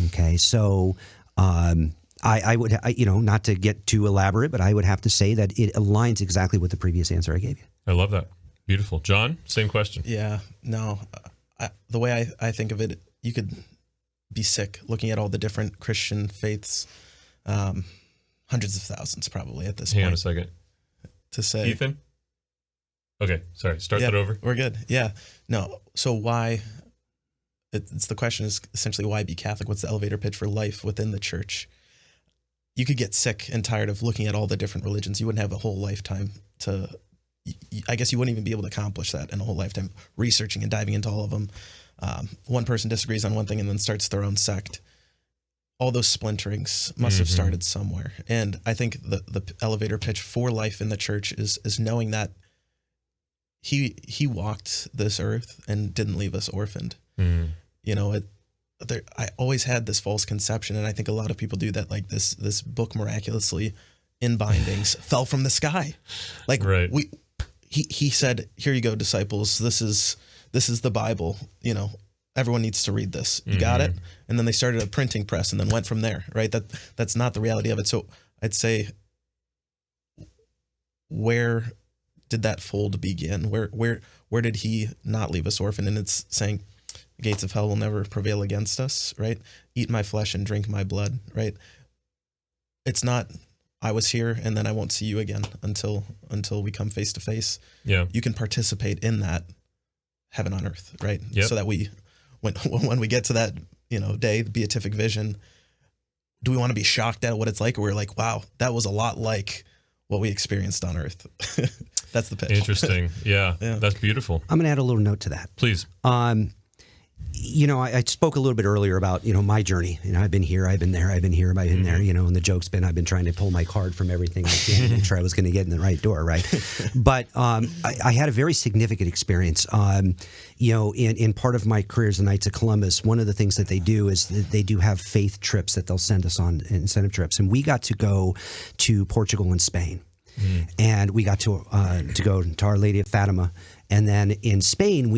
Okay, so I would, not to get too elaborate, but I would have to say that it aligns exactly with the previous answer I gave you. I love that. Beautiful. John, same question. Yeah, no, the way I think of it, you could be sick looking at all the different Christian faiths, hundreds of thousands probably at this point. Hang on a second. To say, Ethan? Okay, sorry. Start that over. We're good. Yeah. No, so why, it's the question is essentially why be Catholic? What's the elevator pitch for life within the church? You could get sick and tired of looking at all the different religions. You wouldn't have a whole lifetime I guess you wouldn't even be able to accomplish that in a whole lifetime, researching and diving into all of them. One person disagrees on one thing and then starts their own sect. All those splinterings must have started somewhere. And I think the elevator pitch for life in the church is knowing that he walked this earth and didn't leave us orphaned. I always had this false conception, and I think a lot of people do that, like this book miraculously in bindings fell from the sky. Like right. He said, "Here you go, disciples. This is the Bible. Everyone needs to read this. You got it?" And then they started a printing press and then went from there, right? That's not the reality of it. So I'd say, where did that fold begin? Where did he not leave us orphaned? And it's saying, the gates of hell will never prevail against us, right? Eat my flesh and drink my blood, right? It's not, I was here and then I won't see you again until we come face to face. Yeah. You can participate in that heaven on earth, right? Yep. So that when we get to that, day, the beatific vision, do we want to be shocked at what it's like? Or we're like, wow, that was a lot like what we experienced on earth. That's the pitch. Interesting. Yeah. That's beautiful. I'm going to add a little note to that. Please. I spoke a little bit earlier about, my journey. I've been here, I've been there, I've been here, I've been there, and the joke's been I've been trying to pull my card from everything I can to make sure I was going to get in the right door, right? But I had a very significant experience. In part of my career as the Knights of Columbus, one of the things that they do is that they do have faith trips that they'll send us on, incentive trips. And we got to go to Portugal and Spain. And we got to go to Our Lady of Fatima. And then in Spain,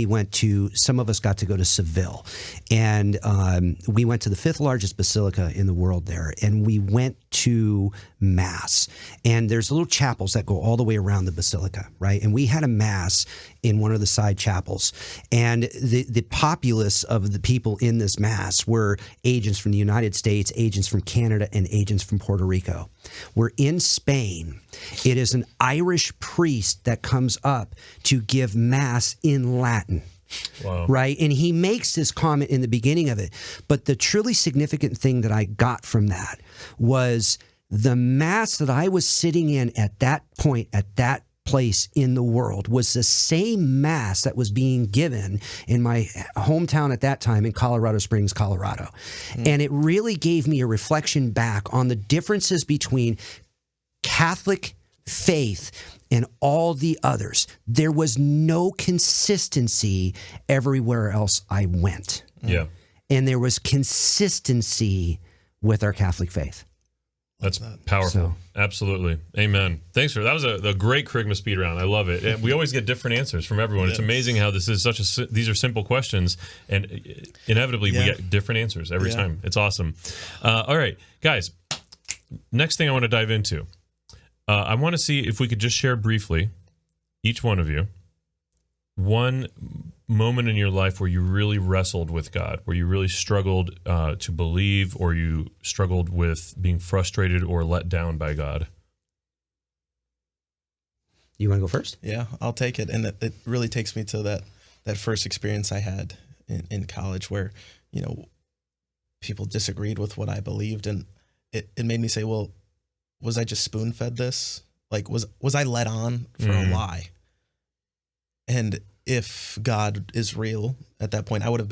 some of us got to go to Seville. And we went to the 5th largest basilica in the world there. And we went to Mass. And there's little chapels that go all the way around the basilica, right? And we had a Mass in one of the side chapels. And the populace of the people in this Mass were agents from the United States, agents from Canada, and agents from Puerto Rico. We're in Spain. It is an Irish priest that comes up to give Mass in Latin. Wow. Right? And he makes this comment in the beginning of it. But the truly significant thing that I got from that was the Mass that I was sitting in at that point, at that place in the world, was the same Mass that was being given in my hometown at that time in Colorado Springs, Colorado. And it really gave me a reflection back on the differences between Catholic faith and all the others. There was no consistency everywhere else I went. Yeah. And there was consistency with our Catholic faith. That's powerful. Absolutely. Amen. Thanks for that. Was a great Charisma speed round. I love it. And we always get different answers from everyone. It's amazing how this is these are simple questions, and inevitably we get different answers every time. It's awesome. All right, guys. Next thing I want to dive into, I want to see if we could just share briefly, each one of you, one moment in your life where you really wrestled with God, where you really struggled to believe, or you struggled with being frustrated or let down by God. You want to go first? Yeah, I'll take it. And it really takes me to that first experience I had in college where, people disagreed with what I believed. And it made me say, well, was I just spoon-fed this? Like, was I led on for a lie? And if God is real at that point, it would have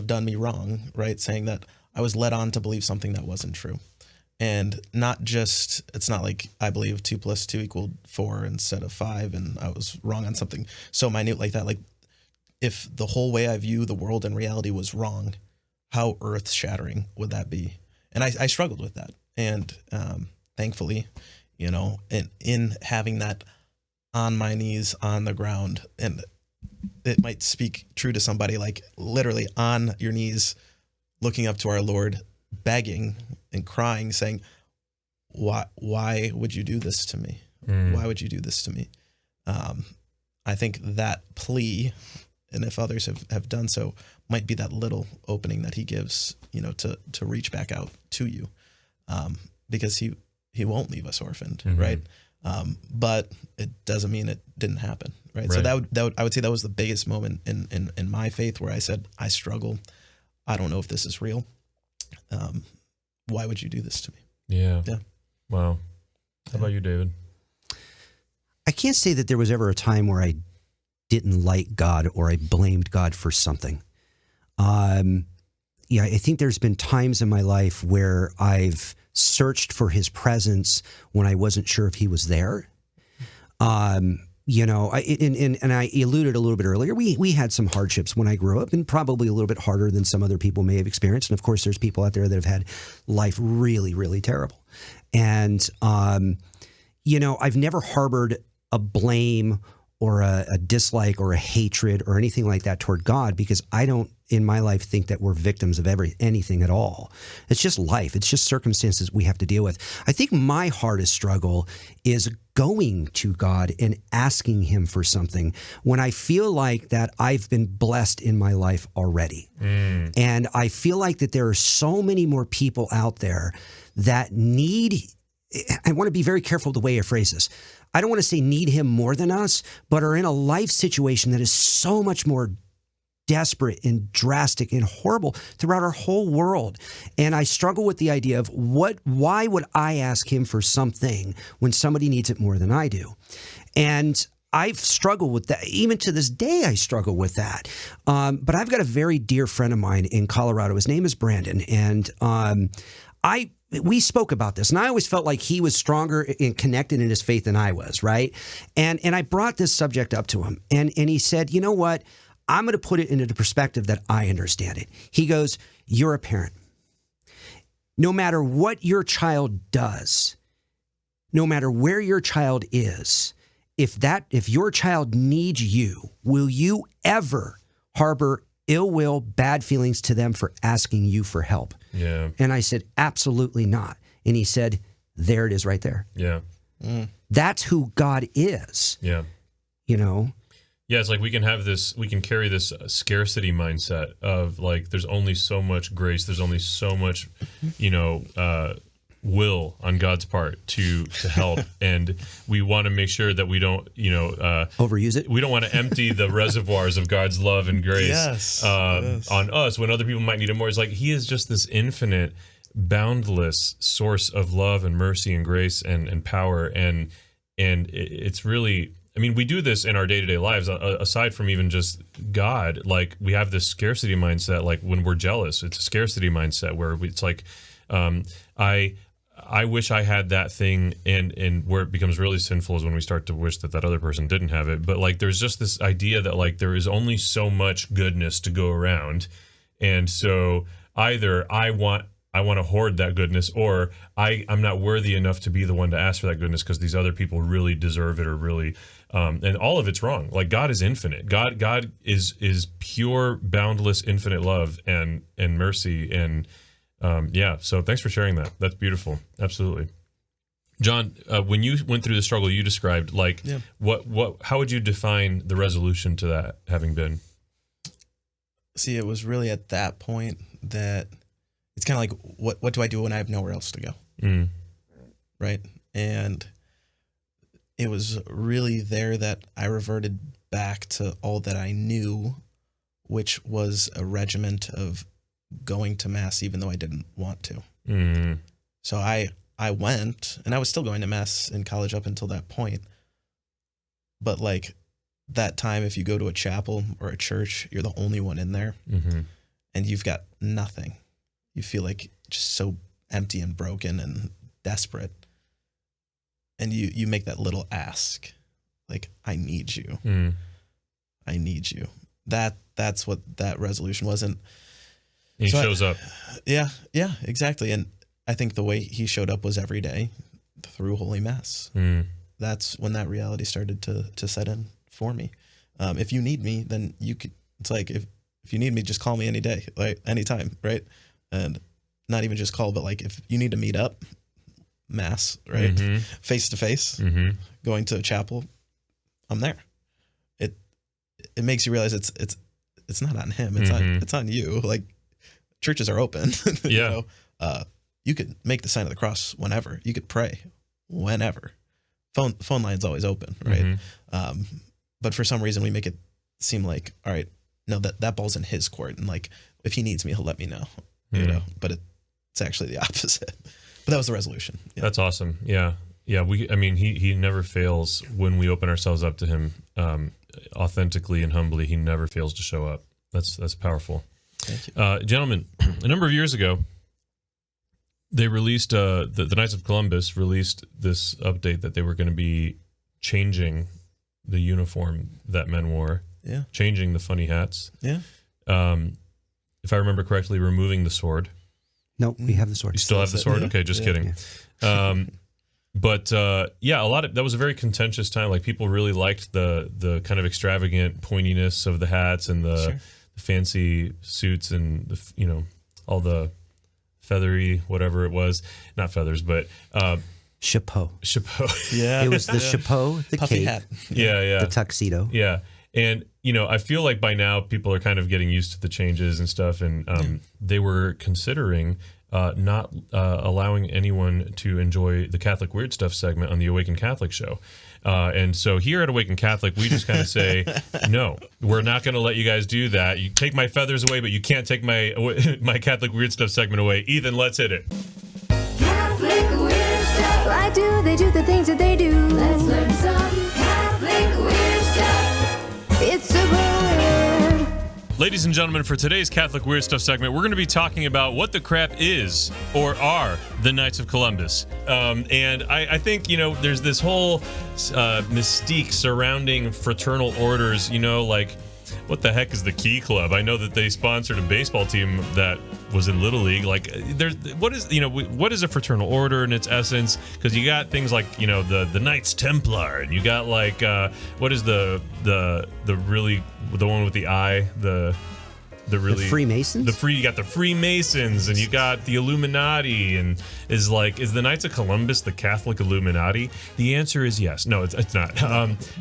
done me wrong, right? Saying that I was led on to believe something that wasn't true. And it's not like I believe 2 + 2 = 4 instead of 5, and I was wrong on something so minute like that. Like, if the whole way I view the world and reality was wrong, how earth-shattering would that be? And I struggled with that. And thankfully, in having that on my knees on the ground, and it might speak true to somebody, like literally on your knees, looking up to our Lord, begging and crying, saying, why would you do this to me? Why would you do this to me? I think that plea, and if others have done so, might be that little opening that he gives, to reach back out to you, because he won't leave us orphaned, right? But it doesn't mean it didn't happen, right? So I would say that was the biggest moment in my faith, where I said, I struggle. I don't know if this is real. Why would you do this to me? Yeah. Wow. How about you, David? I can't say that there was ever a time where I didn't like God or I blamed God for something. I think there's been times in my life where I've searched for his presence when I wasn't sure if he was there. I alluded a little bit earlier, we had some hardships when I grew up, and probably a little bit harder than some other people may have experienced. And of course, there's people out there that have had life really, really terrible. And, I've never harbored a blame or a dislike or a hatred or anything like that toward God, because I don't, in my life, think that we're victims of anything at all. It's just life. It's just circumstances we have to deal with. I think my hardest struggle is going to God and asking him for something when I feel like that I've been blessed in my life already. And I feel like that there are so many more people out there that I want to be very careful the way I phrase this. I don't want to say need him more than us, but are in a life situation that is so much more desperate and drastic and horrible throughout our whole world. And I struggle with the idea of why would I ask him for something when somebody needs it more than I do? And I've struggled with that. Even to this day, I struggle with that. But I've got a very dear friend of mine in Colorado. His name is Brandon. And we spoke about this, and I always felt like he was stronger and connected in his faith than I was, right? And I brought this subject up to him, and he said, you know what? I'm going to put it into the perspective that I understand it. He goes, you're a parent. No matter what your child does, no matter where your child is, if your child needs you, will you ever harbor ill will, bad feelings to them for asking you for help? Yeah. And I said, absolutely not. And he said, there it is right there. Yeah. That's who God is. Yeah. Yeah, it's like we can carry this scarcity mindset of like, there's only so much grace, there's only so much, will on God's part to help, and we want to make sure that we don't, overuse it. We don't want to empty the reservoirs of God's love and grace on us when other people might need it more. It's like he is just this infinite, boundless source of love and mercy and grace and power, and it's really. I mean, we do this in our day-to-day lives, aside from even just God. Like, we have this scarcity mindset, like when we're jealous, it's a scarcity mindset where it's like, I wish I had that thing, and where it becomes really sinful is when we start to wish that other person didn't have it. But like, there's just this idea that like there is only so much goodness to go around, and so either I want I want to hoard that goodness, or I'm not worthy enough to be the one to ask for that goodness because these other people really deserve it, or really, and all of it's wrong. Like, God is infinite. God is pure, boundless, infinite love and mercy. And so thanks for sharing that. That's beautiful. Absolutely. John, when you went through the struggle you described, like, how would you define the resolution to that having been? See, it was really at that point that it's kind of like, what do I do when I have nowhere else to go? Mm. Right. And it was really there that I reverted back to all that I knew, which was a regiment of going to Mass even though I didn't want to. Mm. So I went, and I was still going to Mass in college up until that point. But like that time, if you go to a chapel or a church, you're the only one in there, mm-hmm. and you've got nothing. You feel like just so empty and broken and desperate. And you make that little ask, like, I need you. Mm. I need you. That's what that resolution was. And he shows up. Yeah, exactly. And I think the way he showed up was every day through Holy Mass. Mm. That's when that reality started to set in for me. If you need me, then you could, it's like, if you need me, just call me any day, like anytime, right? And not even just call, but like if you need to meet up, Mass, right? Mm-hmm. Face to face, Mm-hmm. going to a chapel, I'm there. It makes you realize it's not on him, it's on you. Like, churches are open. Yeah. You know? You could make the sign of the cross whenever. You could pray whenever. Phone line's always open, right? Mm-hmm. But for some reason we make it seem like, all right, no, that ball's in his court, and like if he needs me, he'll let me know, you know. But it's actually the opposite. But that was the resolution. Yeah. That's awesome. Yeah. He never fails when we open ourselves up to him, authentically and humbly. He never fails to show up. That's powerful. Thank you. Gentlemen, a number of years ago, they released the Knights of Columbus released this update that they were going to be changing the uniform that men wore. Yeah. Changing the funny hats. Yeah. If I remember correctly, removing the sword. No, we have the sword. You still have the sword? Yeah. Okay, just kidding. Yeah. But that was a very contentious time. Like, people really liked the kind of extravagant pointiness of the hats and the fancy suits and all the feathery, whatever it was, not feathers, but chapeau. Yeah, it was the chapeau, the puffy cape, hat. Yeah, the tuxedo. Yeah, and I feel like by now people are kind of getting used to the changes and stuff, and they were considering not allowing anyone to enjoy the Catholic Weird Stuff segment on the Awaken Catholic show. And so here at Awaken Catholic, we just kind of say, no, we're not going to let you guys do that. You take my feathers away, but you can't take my Catholic Weird Stuff segment away. Ethan, let's hit it. Catholic Weird Stuff. Why do they do the things that they do? Let's learn some Catholic Weird Stuff. It's super weird. Ladies and gentlemen, for today's Catholic Weird Stuff segment, we're going to be talking about what the crap is or are the Knights of Columbus. And I think, there's this whole mystique surrounding fraternal orders, like, what the heck is the Key Club? I know that they sponsored a baseball team that was in Little League. Like, what is a fraternal order in its essence? Because you got things like, the Knights Templar, and you got like, what is the one with the eye, the Freemasons? You got the Freemasons, and you got the Illuminati, and is the Knights of Columbus the Catholic Illuminati? The answer is yes. No, it's not.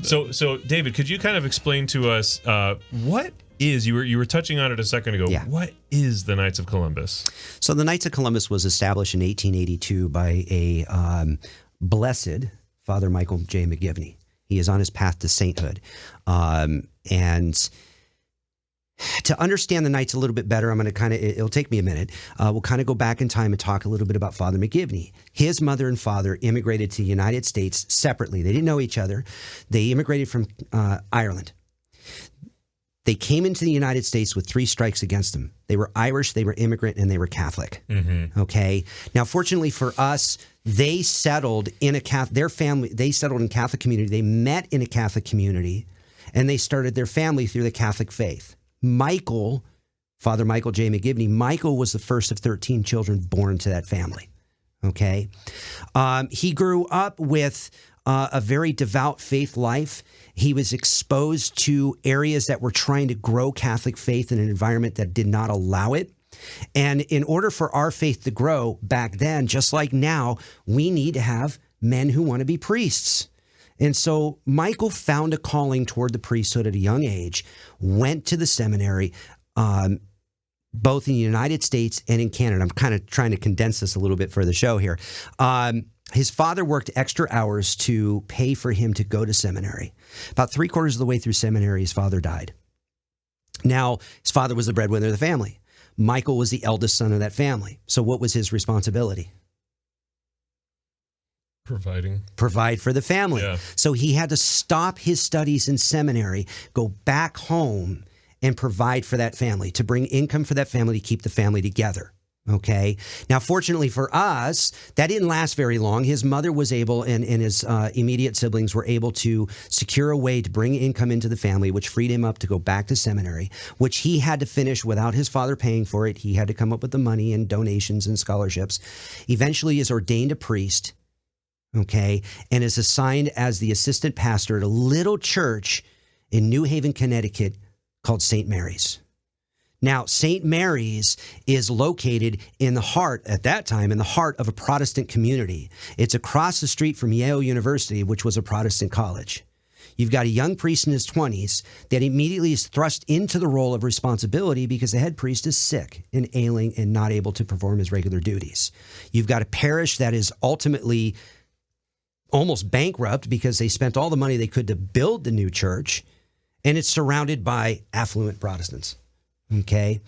So David, could you kind of explain to us what is, you were touching on it a second ago, what is the Knights of Columbus? So the Knights of Columbus was established in 1882 by a blessed Father Michael J. McGivney. He is on his path to sainthood. And to understand the Knights a little bit better, I'm going to it'll take me a minute. We'll kind of go back in time and talk a little bit about Father McGivney. His mother and father immigrated to the United States separately. They didn't know each other. They immigrated from Ireland. They came into the United States with 3 strikes against them. They were Irish, they were immigrant, and they were Catholic. Mm-hmm. Okay. Now, fortunately for us, they settled in their family. They settled in Catholic community. They met in a Catholic community, and they started their family through the Catholic faith. Michael Father Michael J. McGivney. Michael was the first of 13 children born to that family. Okay. He grew up with a very devout faith life. He was exposed to areas that were trying to grow Catholic faith in an environment that did not allow it. And in order for our faith to grow back then, just like now, we need to have men who want to be priests. And so Michael found a calling toward the priesthood at a young age, went to the seminary, both in the United States and in Canada. I'm kind of trying to condense this a little bit for the show here. His father worked extra hours to pay for him to go to seminary. About 3/4 of the way through seminary, his father died. Now, his father was the breadwinner of the family. Michael was the eldest son of that family. So what was his responsibility? Provide for the family. Yeah. So he had to stop his studies in seminary, go back home, and provide for that family, to bring income for that family, to keep the family together. Okay. Now, fortunately for us, that didn't last very long. His mother was able, and his immediate siblings were able to secure a way to bring income into the family, which freed him up to go back to seminary, which he had to finish without his father paying for it. He had to come up with the money and donations and scholarships. Eventually is ordained a priest, okay, and is assigned as the assistant pastor at a little church in New Haven, Connecticut called St. Mary's. Now, St. Mary's is located in the heart, at that time, in the heart of a Protestant community. It's across the street from Yale University, which was a Protestant college. You've got a young priest in his 20s that immediately is thrust into the role of responsibility because the head priest is sick and ailing and not able to perform his regular duties. You've got a parish that is ultimately almost bankrupt because they spent all the money they could to build the new church, and it's surrounded by affluent Protestants. Okay.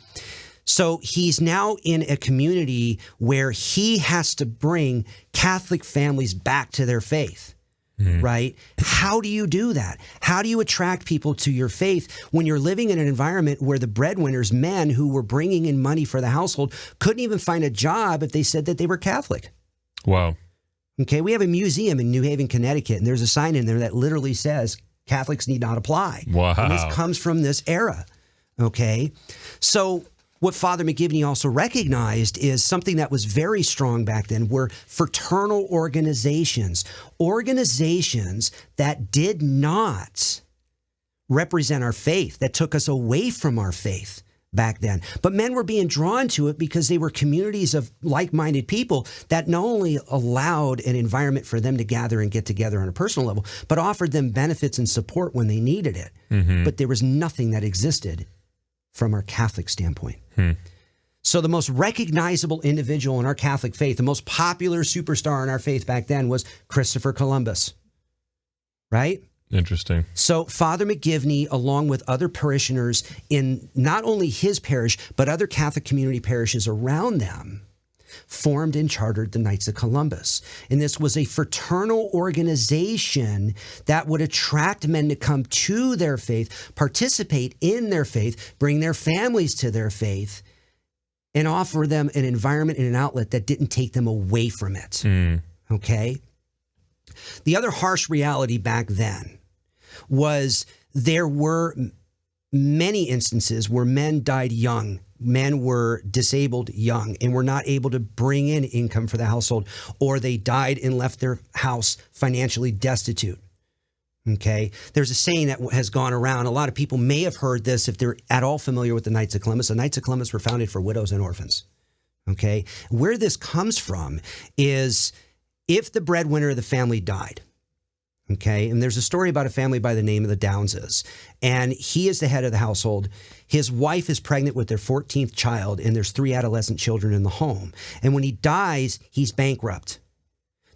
So he's now in a community where he has to bring Catholic families back to their faith, right? How do you do that? How do you attract people to your faith when you're living in an environment where the breadwinners, men who were bringing in money for the household, couldn't even find a job if they said that they were Catholic? Wow. Okay. We have a museum in New Haven, Connecticut, and there's a sign in there that literally says Catholics need not apply. Wow. And this comes from this era. Okay. So what Father McGivney also recognized is something that was very strong back then were fraternal organizations that did not represent our faith, that took us away from our faith back then. But men were being drawn to it because they were communities of like-minded people that not only allowed an environment for them to gather and get together on a personal level, but offered them benefits and support when they needed it. But there was nothing that existed from our Catholic standpoint. So the most recognizable individual in our Catholic faith, the most popular superstar in our faith back then was Christopher Columbus, right? Interesting. So Father McGivney, along with other parishioners in not only his parish, but other Catholic community parishes around them, formed and chartered the Knights of Columbus. And this was a fraternal organization that would attract men to come to their faith, participate in their faith, bring their families to their faith, and offer them an environment and an outlet that didn't take them away from it. Okay? The other harsh reality back then was there were many instances where men died young. Men were disabled young and were not able to bring in income for the household, or they died and left their house financially destitute. Okay. There's a saying that has gone around. A lot of people may have heard this if they're at all familiar with the Knights of Columbus. The Knights of Columbus were founded for widows and orphans. Okay. Where this comes from is if the breadwinner of the family died, okay, and there's a story about a family by the name of the Downses, and he is the head of the household. His wife is pregnant with their 14th child, and there's 3 adolescent children in the home. And when he dies, he's bankrupt.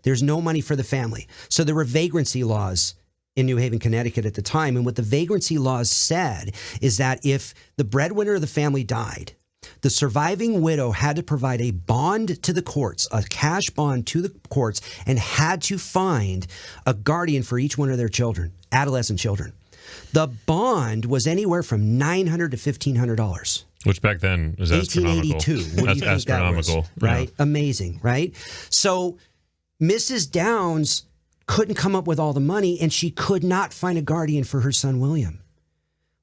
There's no money for the family. So there were vagrancy laws in New Haven, Connecticut at the time. And what the vagrancy laws said is that if the breadwinner of the family died, the surviving widow had to provide a bond to the courts, a cash bond to the courts, and had to find a guardian for each one of their children, adolescent children. The bond was anywhere from $900 to $1,500. Which back then was 1882. astronomical. What do you think astronomical, that was? Right? Yeah. Amazing, right? So Mrs. Downs couldn't come up with all the money, and she could not find a guardian for her son, William.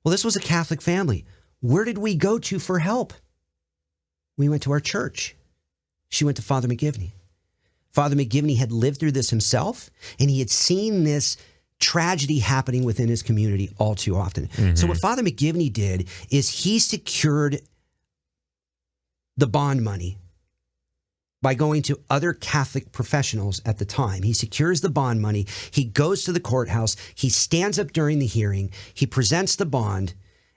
Well, this was a Catholic family. Where did we go to for help? We went to our church. She went to Father McGivney. Father McGivney had lived through this himself, and he had seen this tragedy happening within his community all too often. So what Father McGivney did is he secured the bond money by going to other Catholic professionals at the time. He secures the bond money. He goes to the courthouse. He stands up during the hearing. He presents the bond,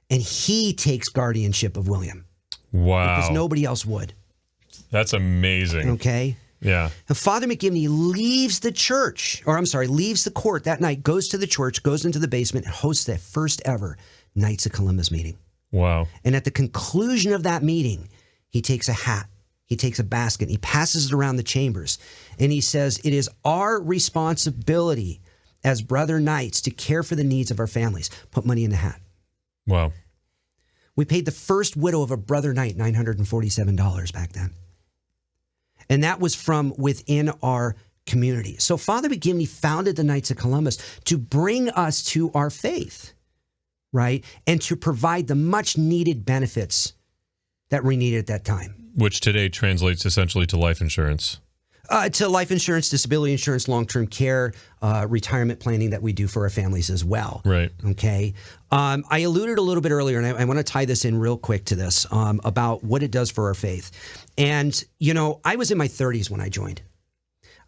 and he takes guardianship of William. Wow. Because nobody else would. That's amazing. Okay? Yeah. And Father McGivney leaves the court that night, goes to the church, goes into the basement, and hosts their first ever Knights of Columbus meeting. Wow. And at the conclusion of that meeting, he takes a hat, he takes a basket, he passes it around the chambers, and he says, "It is our responsibility as brother knights to care for the needs of our families." Put money in the hat. Wow. We paid the first widow of a brother knight $947 back then. And that was from within our community. So Father McGivney founded the Knights of Columbus to bring us to our faith, right? And to provide the much needed benefits that we needed at that time. Which today translates essentially to life insurance. To life insurance, disability insurance, long-term care, retirement planning that we do for our families as well. Right. Okay. I alluded a little bit earlier, and I want to tie this in real quick to this, about what it does for our faith. And, you know, I was in my 30s when I joined.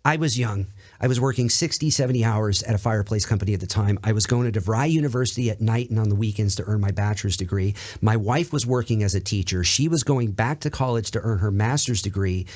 I was young. I was working 60, 70 hours at a fireplace company at the time. I was going to DeVry University at night and on the weekends to earn my bachelor's degree. My wife was working as a teacher. She was going back to college to earn her master's degree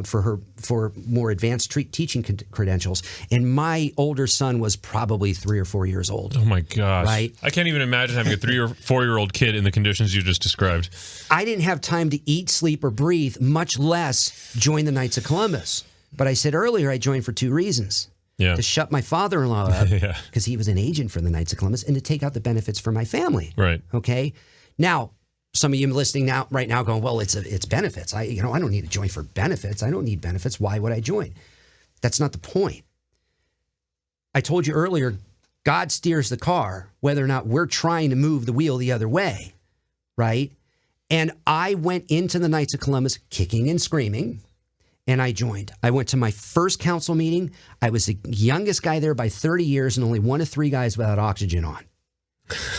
for more advanced teaching credentials. And my older son was probably 3 or 4 years old. Oh my gosh. Right? I can't even imagine having a 3 or 4-year-old kid in the conditions you just described. I didn't have time to eat, sleep, or breathe, much less join the Knights of Columbus. But I said earlier I joined for 2 reasons. Yeah. To shut my father-in-law up Yeah. because he was an agent for the Knights of Columbus, and to take out the benefits for my family. Right. Okay. Now, some of you listening right now going, well, it's benefits. I don't need to join for benefits. I don't need benefits. Why would I join? That's not the point. I told you earlier, God steers the car, whether or not we're trying to move the wheel the other way, right? And I went into the Knights of Columbus kicking and screaming, and I joined. I went to my first council meeting. I was the youngest guy there by 30 years and only one of 3 guys without oxygen on.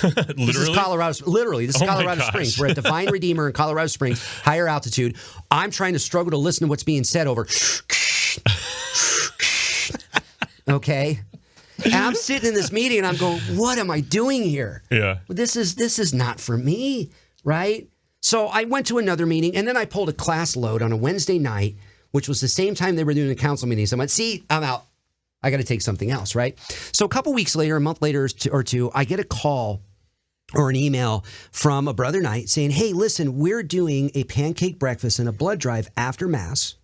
Literally? This is Colorado. Literally, this is Oh my Colorado gosh. Springs. We're at Divine Redeemer in Colorado Springs, higher altitude. I'm trying to struggle to listen to what's being said over. Okay? And I'm sitting in this meeting and I'm going, what am I doing here? Yeah. This is not for me, right? So I went to another meeting, and then I pulled a class load on a Wednesday night, which was the same time they were doing the council meetings. I went, see, I'm out. I got to take something else, right? So a couple weeks later, a month later or two, I get a call or an email from a brother knight saying, hey, listen, we're doing a pancake breakfast and a blood drive after Mass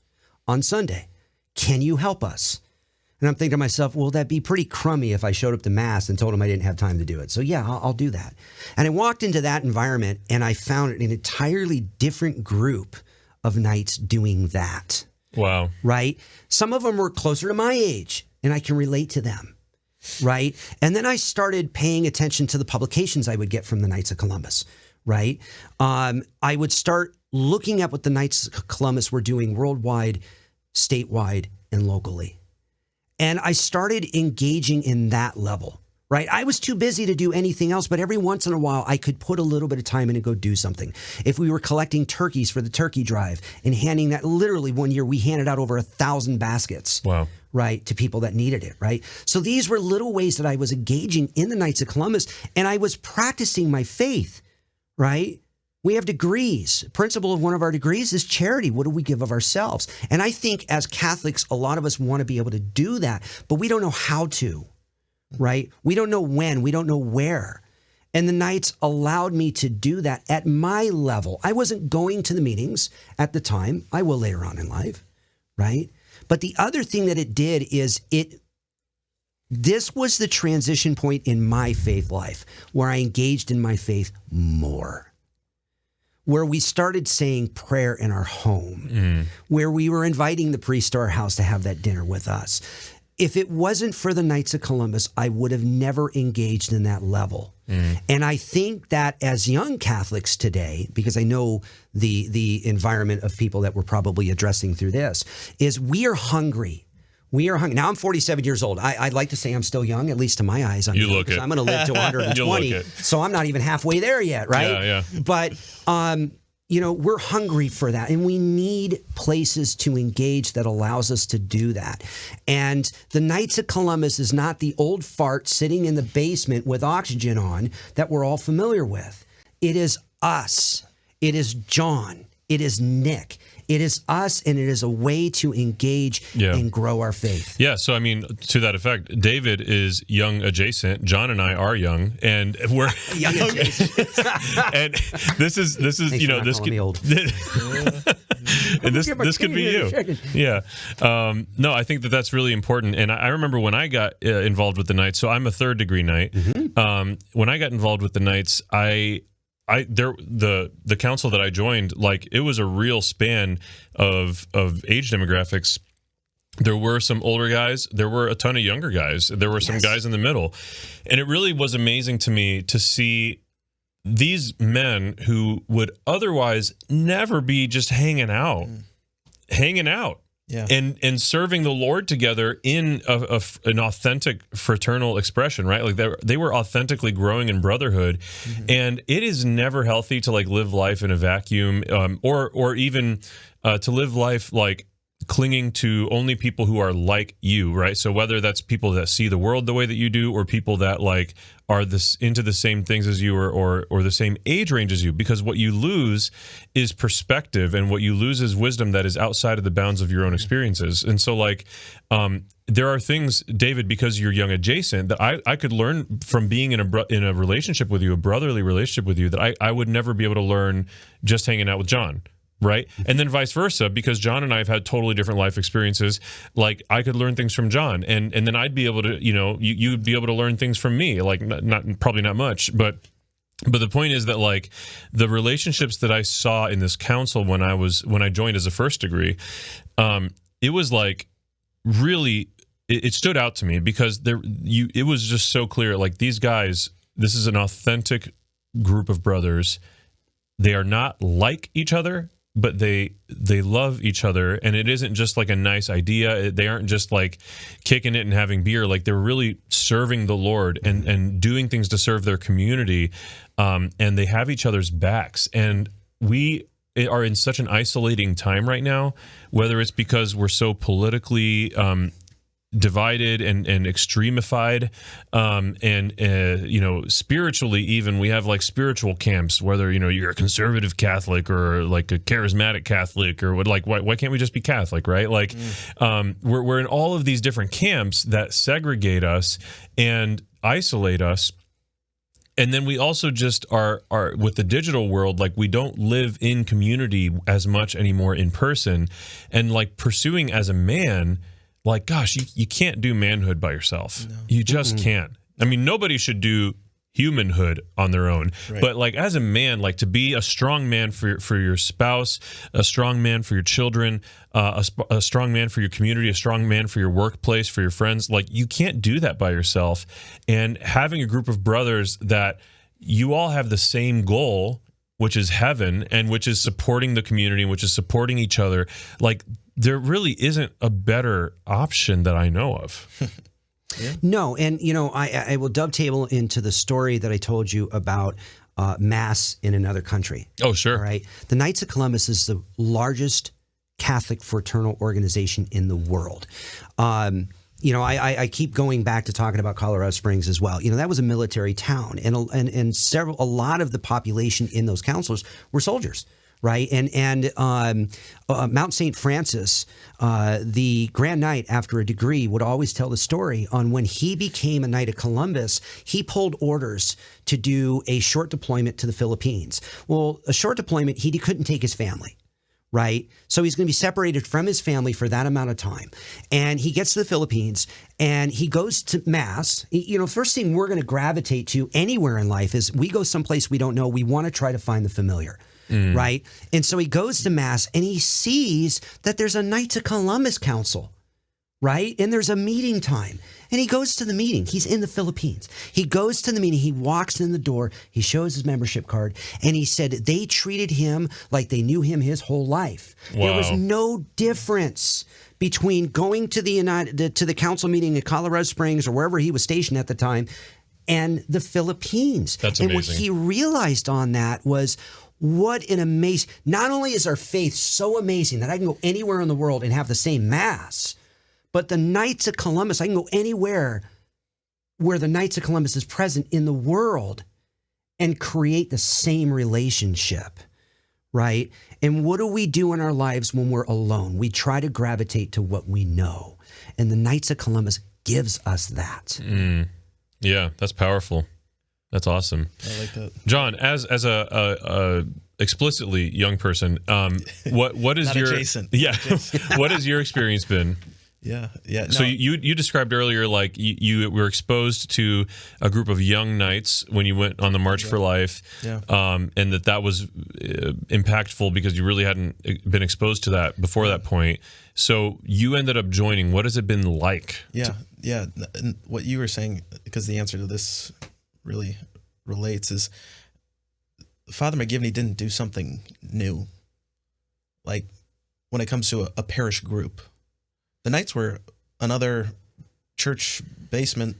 on Sunday. Can you help us? And I'm thinking to myself, well, that'd be pretty crummy if I showed up to Mass and told him I didn't have time to do it. So yeah, I'll do that. And I walked into that environment and I found an entirely different group of knights doing that. Wow. Right? Some of them were closer to my age and I can relate to them. Right? And then I started paying attention to the publications I would get from the Knights of Columbus. Right? I would start looking at what the Knights of Columbus were doing worldwide, statewide, and locally. And I started engaging in that level, right? I was too busy to do anything else, but every once in a while, I could put a little bit of time in and go do something. If we were collecting turkeys for the turkey drive and handing that, literally one year, we handed out over 1,000 baskets, Wow. right, to people that needed it, right? So these were little ways that I was engaging in the Knights of Columbus, and I was practicing my faith, right? We have degrees. Principle of one of our degrees is charity. What do we give of ourselves? And I think as Catholics, a lot of us want to be able to do that, but we don't know how to, right? We don't know when. We don't know where. And the Knights allowed me to do that at my level. I wasn't going to the meetings at the time. I will later on in life, right? But the other thing that it did is this was the transition point in my faith life where I engaged in my faith more. Where we started saying prayer in our home, where we were inviting the priest to our house to have that dinner with us. if it wasn't for the Knights of Columbus, I would have never engaged in that level. And I think that as young Catholics today, because I know the environment of people that we're probably addressing through this, is we are hungry. We are hungry. Now I'm 47 years old. I'd like to say I'm still young, at least to my eyes. I'm You young, look it. I'm going to live to 120, You look it. so I'm not even halfway there yet, right? Yeah. But we're hungry for that, and we need places to engage that allows us to do that. And the Knights of Columbus is not the old fart sitting in the basement with oxygen on that we're all familiar with. It is us. It is John. It is Nick. It is us, and it is a way to engage and grow our faith. Yeah, so I mean, to that effect, David is young adjacent. John and I are young, and we're Young adjacent. and this is Thanks you know for not this calling me old. and this could be you. Yeah. No, I think that's really important. And I remember when I got involved with the Knights. So I'm a 3rd degree Knight. When I got involved with the Knights, the council that I joined, like, it was a real span of age demographics. There were some older guys, there were a ton of younger guys, there were some guys in the middle, and it really was amazing to me to see these men who would otherwise never be just hanging out. Yeah. And serving the Lord together in an authentic fraternal expression, right? Like they were authentically growing in brotherhood, and it is never healthy to like live life in a vacuum, or even to live life like clinging to only people who are like you, right? So whether that's people that see the world the way that you do, or people that like are into the same things as you, or the same age range as you, because what you lose is perspective, and what you lose is wisdom that is outside of the bounds of your own experiences. And so like there are things, David, because you're young adjacent, that I could learn from being in a relationship with you, a brotherly relationship with you, that I would never be able to learn just hanging out with John. Right. And then vice versa, because John and I have had totally different life experiences. Like I could learn things from John, and then I'd be able to, you'd be able to learn things from me. Like probably not much, but the point is that like the relationships that I saw in this council when I joined as a 1st degree, it was like really, it stood out to me, because it was just so clear. Like these guys, this is an authentic group of brothers. They are not like each other, but they love each other, and it isn't just like a nice idea. They aren't just like kicking it and having beer. Like they're really serving the Lord and doing things to serve their community, and they have each other's backs. And we are in such an isolating time right now, whether it's because we're so politically divided and extremified, and spiritually, even we have like spiritual camps, whether you're a conservative Catholic or like a charismatic Catholic, or what, like why can't we just be Catholic, right? Like we're in all of these different camps that segregate us and isolate us. And then we also just are with the digital world, like we don't live in community as much anymore in person, and like pursuing as a man, like, gosh, you can't do manhood by yourself. No. You just can't. I mean, nobody should do humanhood on their own. Right. But like as a man, like to be a strong man for your spouse, a strong man for your children, a strong man for your community, a strong man for your workplace, for your friends, like you can't do that by yourself. And having a group of brothers that you all have the same goal, which is heaven, and which is supporting the community, which is supporting each other, like there really isn't a better option that I know of. Yeah. No, and I will dovetail into the story that I told you about Mass in another country. Oh, sure. All right. The Knights of Columbus is the largest Catholic fraternal organization in the world. I keep going back to talking about Colorado Springs as well. That was a military town, and a lot of the population in those councils were soldiers. Right. And Mount St. Francis, the Grand Knight after a degree, would always tell the story on when he became a Knight of Columbus, he pulled orders to do a short deployment to the Philippines. Well, a short deployment, he couldn't take his family. Right. So he's going to be separated from his family for that amount of time. And he gets to the Philippines and he goes to Mass. First thing we're going to gravitate to anywhere in life is we go someplace we don't know. We want to try to find the familiar. Right. And so he goes to Mass and he sees that there's a Knights of Columbus council. right? And there's a meeting time. And he goes to the meeting. He's in the Philippines. He goes to the meeting. He walks in the door. He shows his membership card. And he said they treated him like they knew him his whole life. Wow. There was no difference between going to the council meeting in Colorado Springs or wherever he was stationed at the time and the Philippines. That's amazing. And amazing. what he realized on that was, what an amazing, not only is our faith so amazing that I can go anywhere in the world and have the same mass, but the Knights of Columbus, I can go anywhere where the Knights of Columbus is present in the world and create the same relationship, right? And what do we do in our lives when we're alone? We try to gravitate to what we know. And the Knights of Columbus gives us that. Yeah, that's powerful. That's awesome. I like that. John, as a explicitly young person, what is Not your adjacent. Yeah? Adjacent. What has your experience been? Yeah. So No, you described earlier, like you were exposed to a group of young knights when you went on the March for Life, Yeah. And that was impactful because you really hadn't been exposed to that before that point. So you ended up joining. What has it been like? Yeah. And what you were saying, because the answer to this really relates, is Father McGivney didn't do something new. Like when it comes to a parish group, the Knights were another church basement,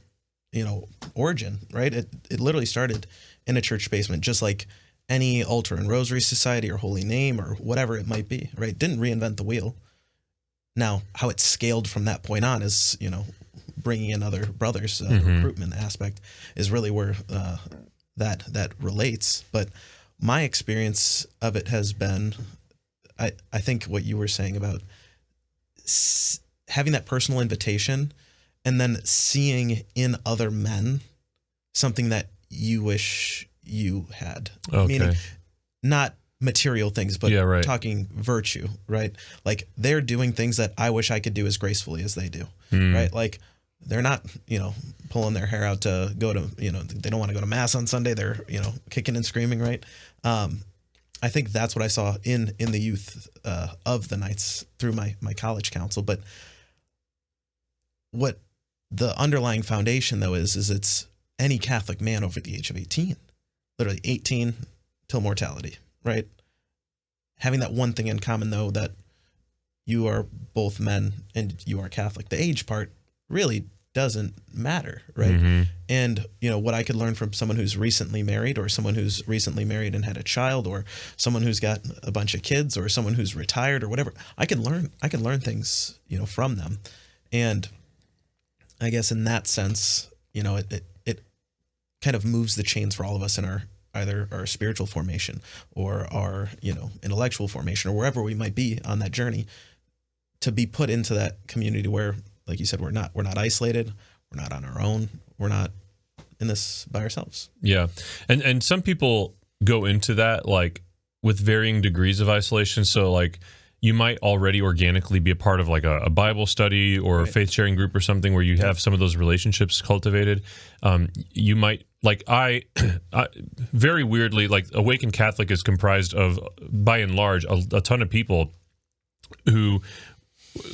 origin, right? It literally started in a church basement, just like any altar and rosary society or holy name or whatever it might be, right? Didn't reinvent the wheel. Now, how it scaled from that point on is, bringing in other brothers, the recruitment aspect is really where that relates. But my experience of it has been, I think what you were saying about having that personal invitation and then seeing in other men something that you wish you had. Okay. Meaning not material things, but Yeah, right. talking virtue, right? Like they're doing things that I wish I could do as gracefully as they do, right? Like they're not, pulling their hair out to go to, they don't want to go to mass on Sunday. They're, kicking and screaming, right? I think that's what I saw in the youth of the Knights through my college council. But what the underlying foundation, though, is it's any Catholic man over the age of 18, literally 18 till mortality, right? Having that one thing in common, though, that you are both men and you are Catholic. The age part really doesn't matter, right? And, what I could learn from someone who's recently married or someone who's recently married and had a child or someone who's got a bunch of kids or someone who's retired or whatever, I can learn things, from them. And I guess in that sense, it kind of moves the chains for all of us in either our spiritual formation or our, intellectual formation or wherever we might be on that journey, to be put into that community where, like you said, we're not isolated, we're not on our own, we're not in this by ourselves. Yeah. And some people go into that like with varying degrees of isolation. So like you might already organically be a part of like a Bible study or a faith sharing group or something where you have some of those relationships cultivated. You might, like I very weirdly, like Awaken Catholic is comprised of, by and large, a ton of people who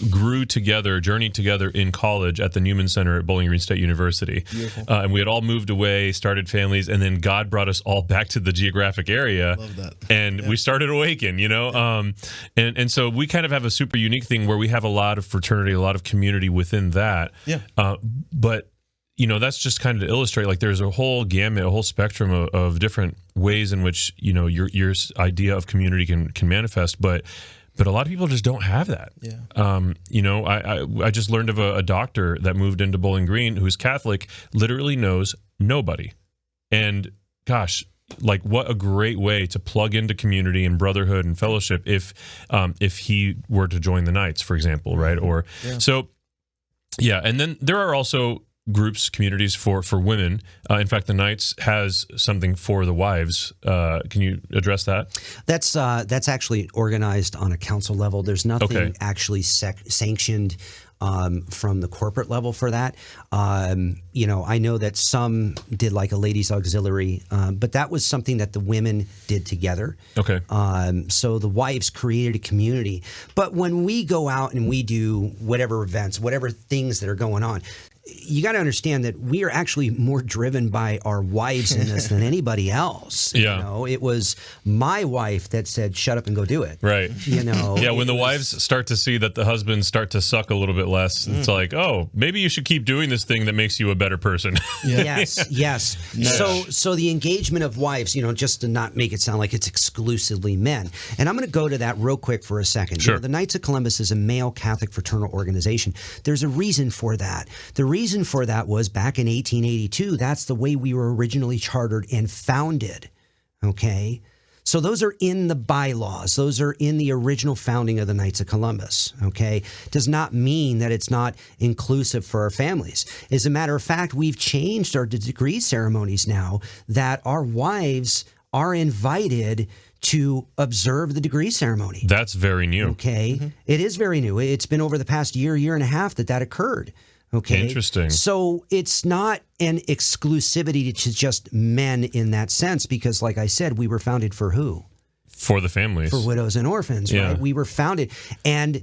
grew together, journeyed together in college at the Newman Center at Bowling Green State University. And we had all moved away, started families, and then God brought us all back to the geographic area. Love that. And we started Awaken, and so we kind of have a super unique thing where we have a lot of fraternity, a lot of community within that. Yeah. But that's just kind of to illustrate, like there's a whole gamut, a whole spectrum of different ways in which, your idea of community can manifest. But a lot of people just don't have that. Yeah. I just learned of a doctor that moved into Bowling Green who's Catholic, literally knows nobody. And gosh, like what a great way to plug into community and brotherhood and fellowship if he were to join the Knights, for example, right? Or so, yeah. And then there are also groups, communities for women. In fact, the Knights has something for the wives. Can you address that? That's actually organized on a council level. There's nothing actually sanctioned from the corporate level for that. I know that some did like a ladies auxiliary, but that was something that the women did together. Okay. So the wives created a community. But when we go out and we do whatever events, whatever things that are going on, you got to understand that we are actually more driven by our wives in this than anybody else. Yeah. It was my wife that said, "Shut up and go do it." Right. Yeah. When the wives start to see that the husbands start to suck a little bit less, it's like, oh, maybe you should keep doing this thing that makes you a better person. Yes. So the engagement of wives, just to not make it sound like it's exclusively men. And I'm going to go to that real quick for a second. Sure. The Knights of Columbus is a male Catholic fraternal organization. There's a reason for that. The reason for that was back in 1882, that's the way we were originally chartered and founded. Okay. So those are in the bylaws. Those are in the original founding of the Knights of Columbus. Okay. Does not mean that it's not inclusive for our families. As a matter of fact, we've changed our degree ceremonies now that our wives are invited to observe the degree ceremony. That's very new. Okay. Mm-hmm. It is very new. It's been over the past year and a half that occurred. Okay. Interesting. So it's not an exclusivity to just men in that sense, because like I said, we were founded for who? For the families. For widows and orphans, right? We were founded. And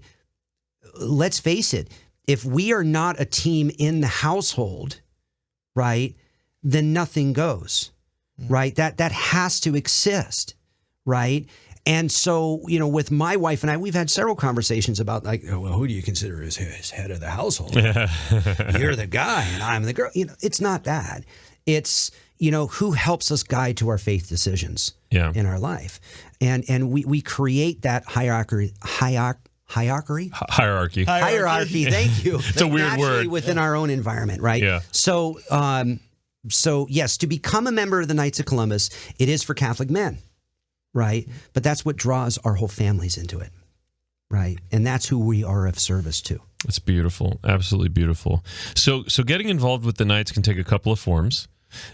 let's face it, if we are not a team in the household, right, then nothing goes, right? That has to exist, right? And so, with my wife and I, we've had several conversations about like, well, who do you consider as head of the household? You're the guy and I'm the girl. It's not that. It's, who helps us guide to our faith decisions in our life. And we create that hierarchy. Hierarchy. Thank you. It's a weird word within our own environment, right? Yeah. So yes, to become a member of the Knights of Columbus, it is for Catholic men. Right. But that's what draws our whole families into it. Right. And that's who we are of service to. It's beautiful. Absolutely beautiful. So getting involved with the Knights can take a couple of forms.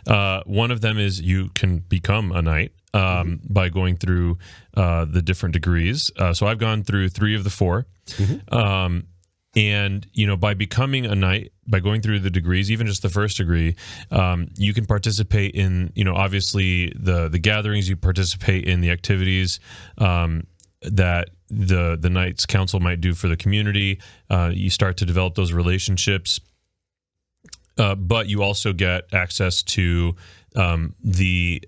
One of them is you can become a Knight by going through the different degrees. So I've gone through 3 of the 4. And, by becoming a Knight, by going through the degrees, even just the first degree, you can participate in, obviously the gatherings, you participate in the activities that the Knights Council might do for the community. You start to develop those relationships, but you also get access to the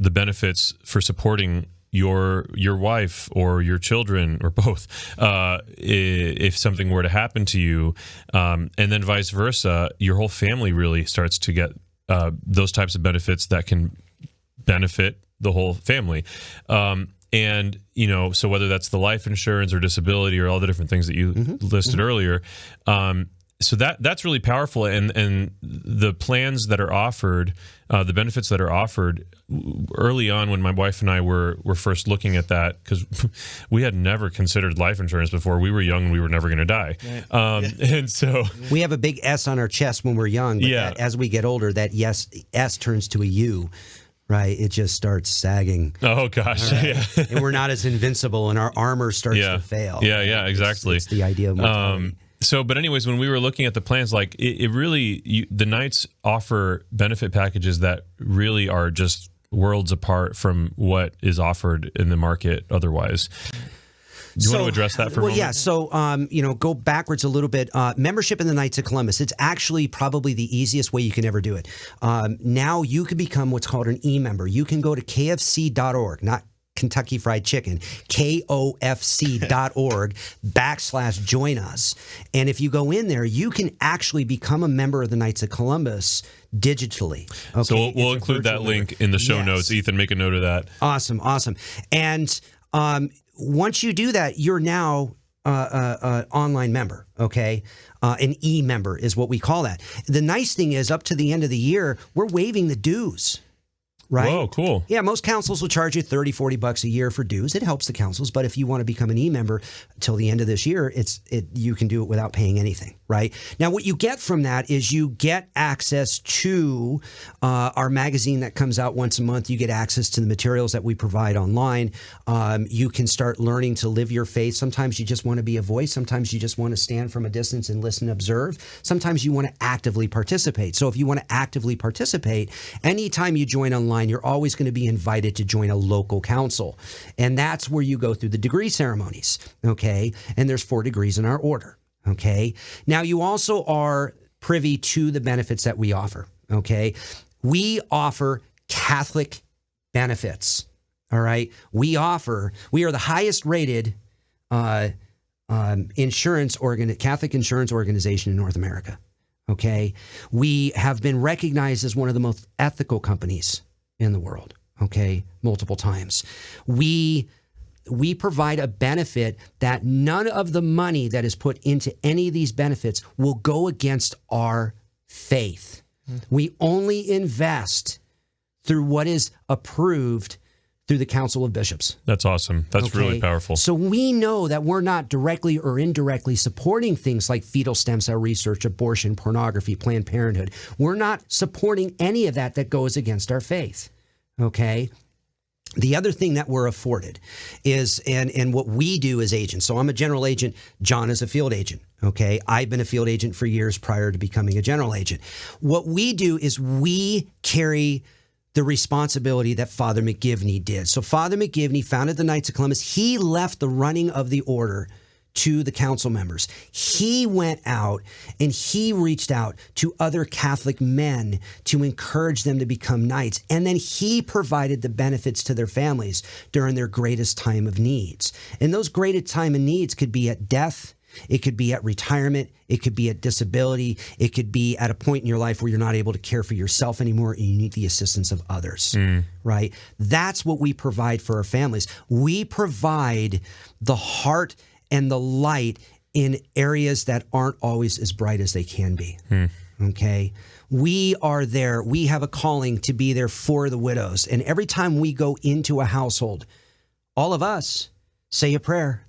benefits for supporting your wife or your children or both if something were to happen to you, and then vice versa, your whole family really starts to get those types of benefits that can benefit the whole family. And so whether that's the life insurance or disability or all the different things that you listed earlier, so that's really powerful, and the plans that are offered, the benefits that are offered early on when my wife and I were first looking at that, because we had never considered life insurance before. We were young and we were never going to die. And so we have a big S on our chest when we're young, but that, as we get older, that S turns to a U. Right, it just starts sagging. Oh gosh, right? And we're not as invincible, and our armor starts to fail. Yeah, exactly. It's the idea of mortality. But anyways, when we were looking at the plans, like it really, the Knights offer benefit packages that really are just worlds apart from what is offered in the market otherwise. Do you want to address that for a moment? Yeah. So, go backwards a little bit. Membership in the Knights of Columbus, it's actually probably the easiest way you can ever do it. Now you can become what's called an e-member. You can go to kfc.org, not Kentucky Fried Chicken, KOFC.org/join us. And if you go in there, you can actually become a member of the Knights of Columbus digitally. Okay? So we'll include that link in the show notes. Ethan, make a note of that. Awesome. And once you do that, you're now an online member, okay? An e-member is what we call that. The nice thing is, up to the end of the year, we're waiving the dues. Right? Whoa, cool. Yeah, most councils will charge you $30-$40 a year for dues. It helps the councils, but if you want to become an e-member till the end of this year, you can do it without paying anything, right? Now, what you get from that is you get access to our magazine that comes out once a month. You get access to the materials that we provide online. You can start learning to live your faith. Sometimes you just want to be a voice. Sometimes you just want to stand from a distance and listen and observe. Sometimes you want to actively participate. So if you want to actively participate, anytime you join online, you're always going to be invited to join a local council. And that's where you go through the degree ceremonies, okay? And there's 4 degrees in our order, okay? Now, you also are privy to the benefits that we offer, okay? We offer Catholic benefits, all right? We are the highest rated Catholic insurance organization in North America, okay? We have been recognized as one of the most ethical companies in the world, okay, multiple times. We provide a benefit that none of the money that is put into any of these benefits will go against our faith. We only invest through what is approved through the Council of Bishops. That's awesome. That's really powerful. So we know that we're not directly or indirectly supporting things like fetal stem cell research, abortion, pornography, Planned Parenthood. We're not supporting any of that goes against our faith, okay? The other thing that we're afforded is, and what we do as agents, so I'm a general agent, John is a field agent, okay? I've been a field agent for years prior to becoming a general agent. What we do is we carry the responsibility that Father McGivney did. So Father McGivney founded the Knights of Columbus. He left the running of the order to the council members. He went out and he reached out to other Catholic men to encourage them to become knights. And then he provided the benefits to their families during their greatest time of needs. And those greatest time of needs could be at death, it could be at retirement, it could be at disability, it could be at a point in your life where you're not able to care for yourself anymore and you need the assistance of others, right? That's what we provide for our families. We provide the heart and the light in areas that aren't always as bright as they can be, okay? We are there. We have a calling to be there for the widows. And every time we go into a household, all of us say a prayer.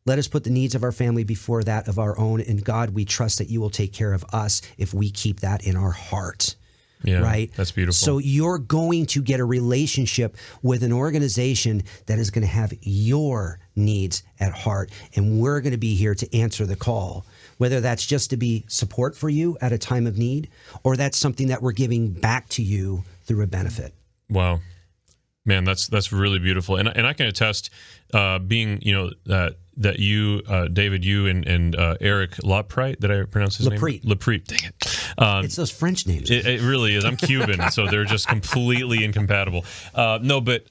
Let us put the needs of our family before that of our own. And God, we trust that you will take care of us if we keep that in our heart. Yeah, right? That's beautiful. So you're going to get a relationship with an organization that is going to have your needs at heart. And we're going to be here to answer the call, whether that's just to be support for you at a time of need, or that's something that we're giving back to you through a benefit. Wow. Man, that's really beautiful. And I can attest, being, that you, David, you and Eric Laprite, did I pronounce his name? Laprite, dang it. It's those French names. It really is. I'm Cuban, so they're just completely incompatible. David,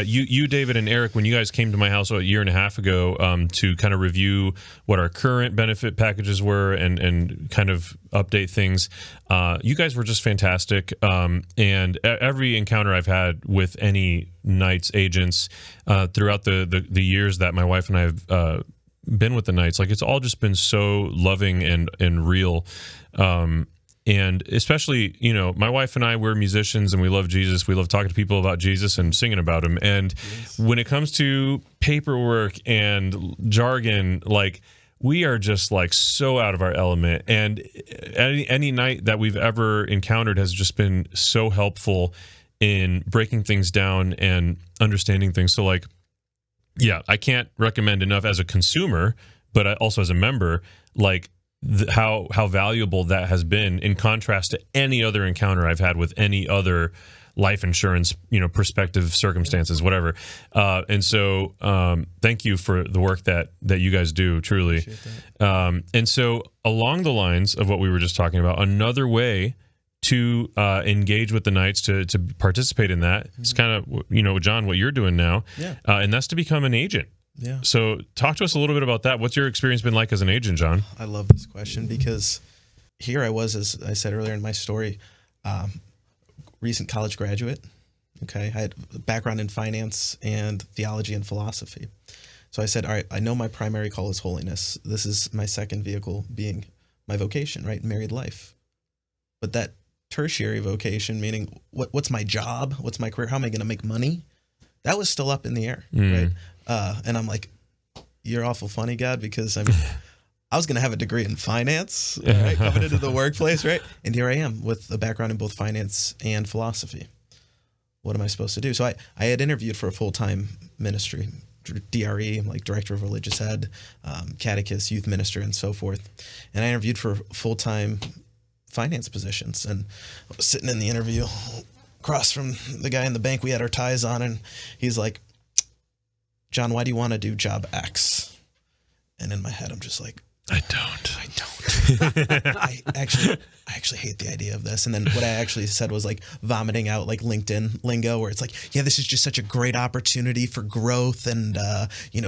you, David, and Eric, when you guys came to my house a year and a half ago to kind of review what our current benefit packages were and kind of update things, you guys were just fantastic. And every encounter I've had with any Knights agents throughout the years that my wife and I have been with the Knights, like, it's all just been so loving and real. And especially, my wife and I, we're musicians and we love Jesus. We love talking to people about Jesus and singing about him. And when it comes to paperwork and jargon, like, we are just like so out of our element. And any Knight that we've ever encountered has just been so helpful in breaking things down and understanding things. So, like, yeah, I can't recommend enough as a consumer, but also as a member, like, how valuable that has been in contrast to any other encounter I've had with any other life insurance, perspective, circumstances, whatever. And so thank you for the work that you guys do, truly. And so along the lines of what we were just talking about, another way to engage with the Knights, to participate in that, it's kind of, John, what you're doing now, and that's to become an agent. Yeah. So talk to us a little bit about that. What's your experience been like as an agent, John? I love this question because here I was, as I said earlier in my story, recent college graduate. Okay. I had a background in finance and theology and philosophy. So I said, all right, I know my primary call is holiness. This is my second vehicle being my vocation, right? Married life. But that tertiary vocation, meaning what's my job? What's my career? How am I going to make money? That was still up in the air, right? And I'm like, you're awful funny, God, because I mean, I was going to have a degree in finance, right? Coming into the workplace, right? And here I am with a background in both finance and philosophy. What am I supposed to do? So I had interviewed for a full-time ministry, DRE, like director of religious ed, catechist, youth minister, and so forth. And I interviewed for full-time finance positions. And I was sitting in the interview across from the guy in the bank. We had our ties on, and he's like, John, why do you want to do job X? And in my head, I'm just like, I don't. I actually hate the idea of this. And then what I actually said was like vomiting out like LinkedIn lingo, where it's like, yeah, this is just such a great opportunity for growth and,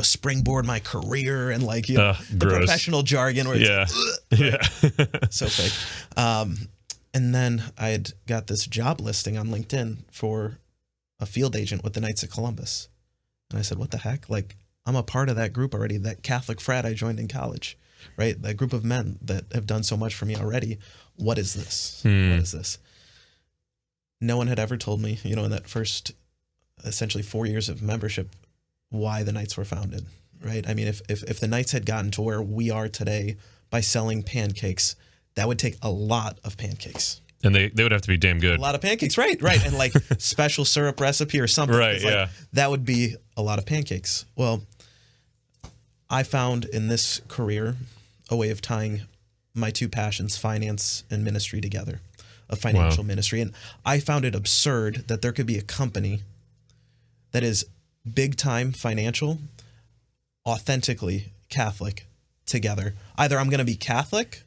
springboard my career, and like, the professional jargon where it's right? So fake. And then I had got this job listing on LinkedIn for a field agent with the Knights of Columbus. And I said, what the heck? Like, I'm a part of that group already, that Catholic frat I joined in college, right? That group of men that have done so much for me already. What is this? What is this? No one had ever told me, in that first essentially 4 years of membership, why the Knights were founded, right? I mean, if the Knights had gotten to where we are today by selling pancakes, that would take a lot of pancakes. And they would have to be damn good. A lot of pancakes, right. And like special syrup recipe or something. Right, yeah. That would be a lot of pancakes. Well, I found in this career a way of tying my two passions, finance and ministry, together, a financial ministry. And I found it absurd that there could be a company that is big time financial, authentically Catholic together. Either I'm going to be Catholic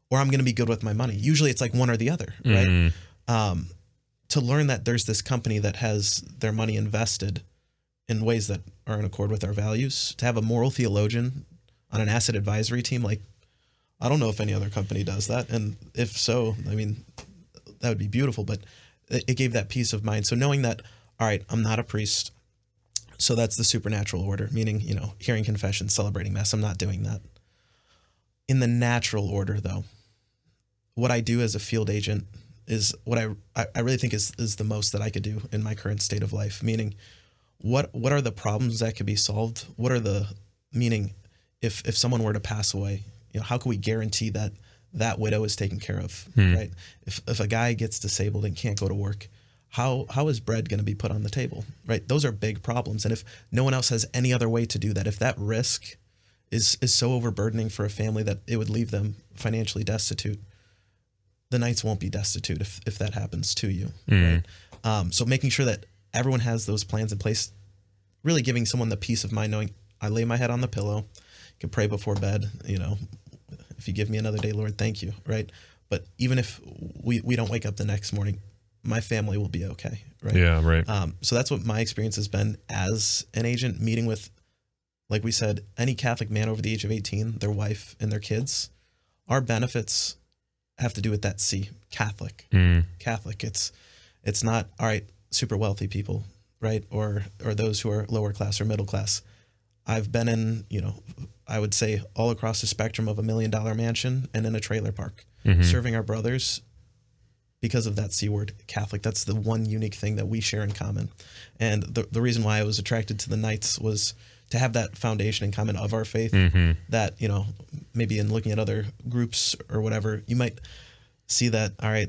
or I'm going to be good with my money. Usually it's like one or the other, right? To learn that there's this company that has their money invested in ways that are in accord with our values, to have a moral theologian on an asset advisory team, like, I don't know if any other company does that. And if so, I mean, that would be beautiful, but it gave that peace of mind. So knowing that, all right, I'm not a priest, so that's the supernatural order, meaning, hearing confession, celebrating mass. I'm not doing that. In the natural order, though, what I do as a field agent is what I really think is the most that I could do in my current state of life, meaning what are the problems that could be solved? What are meaning if someone were to pass away, how can we guarantee that widow is taken care of, right? If a guy gets disabled and can't go to work, how is bread going to be put on the table, right? Those are big problems. And if no one else has any other way to do that, if that risk is so overburdening for a family that it would leave them financially destitute, the Knights won't be destitute if that happens to you, right? So making sure that everyone has those plans in place, really giving someone the peace of mind knowing I lay my head on the pillow, can pray before bed, if you give me another day, Lord, thank you, right? But even if we don't wake up the next morning, my family will be okay, right? Yeah, right. So that's what my experience has been as an agent, meeting with, like we said, any Catholic man over the age of 18, their wife and their kids. Our benefits have to do with that C, Catholic. Catholic. It's not, all right, super wealthy people, right? Or those who are lower class or middle class. I've been in, I would say all across the spectrum of $1 million mansion and in a trailer park, serving our brothers because of that C word, Catholic. That's the one unique thing that we share in common. And the reason why I was attracted to the Knights was to have that foundation in common of our faith, that, maybe in looking at other groups or whatever, you might see that, all right,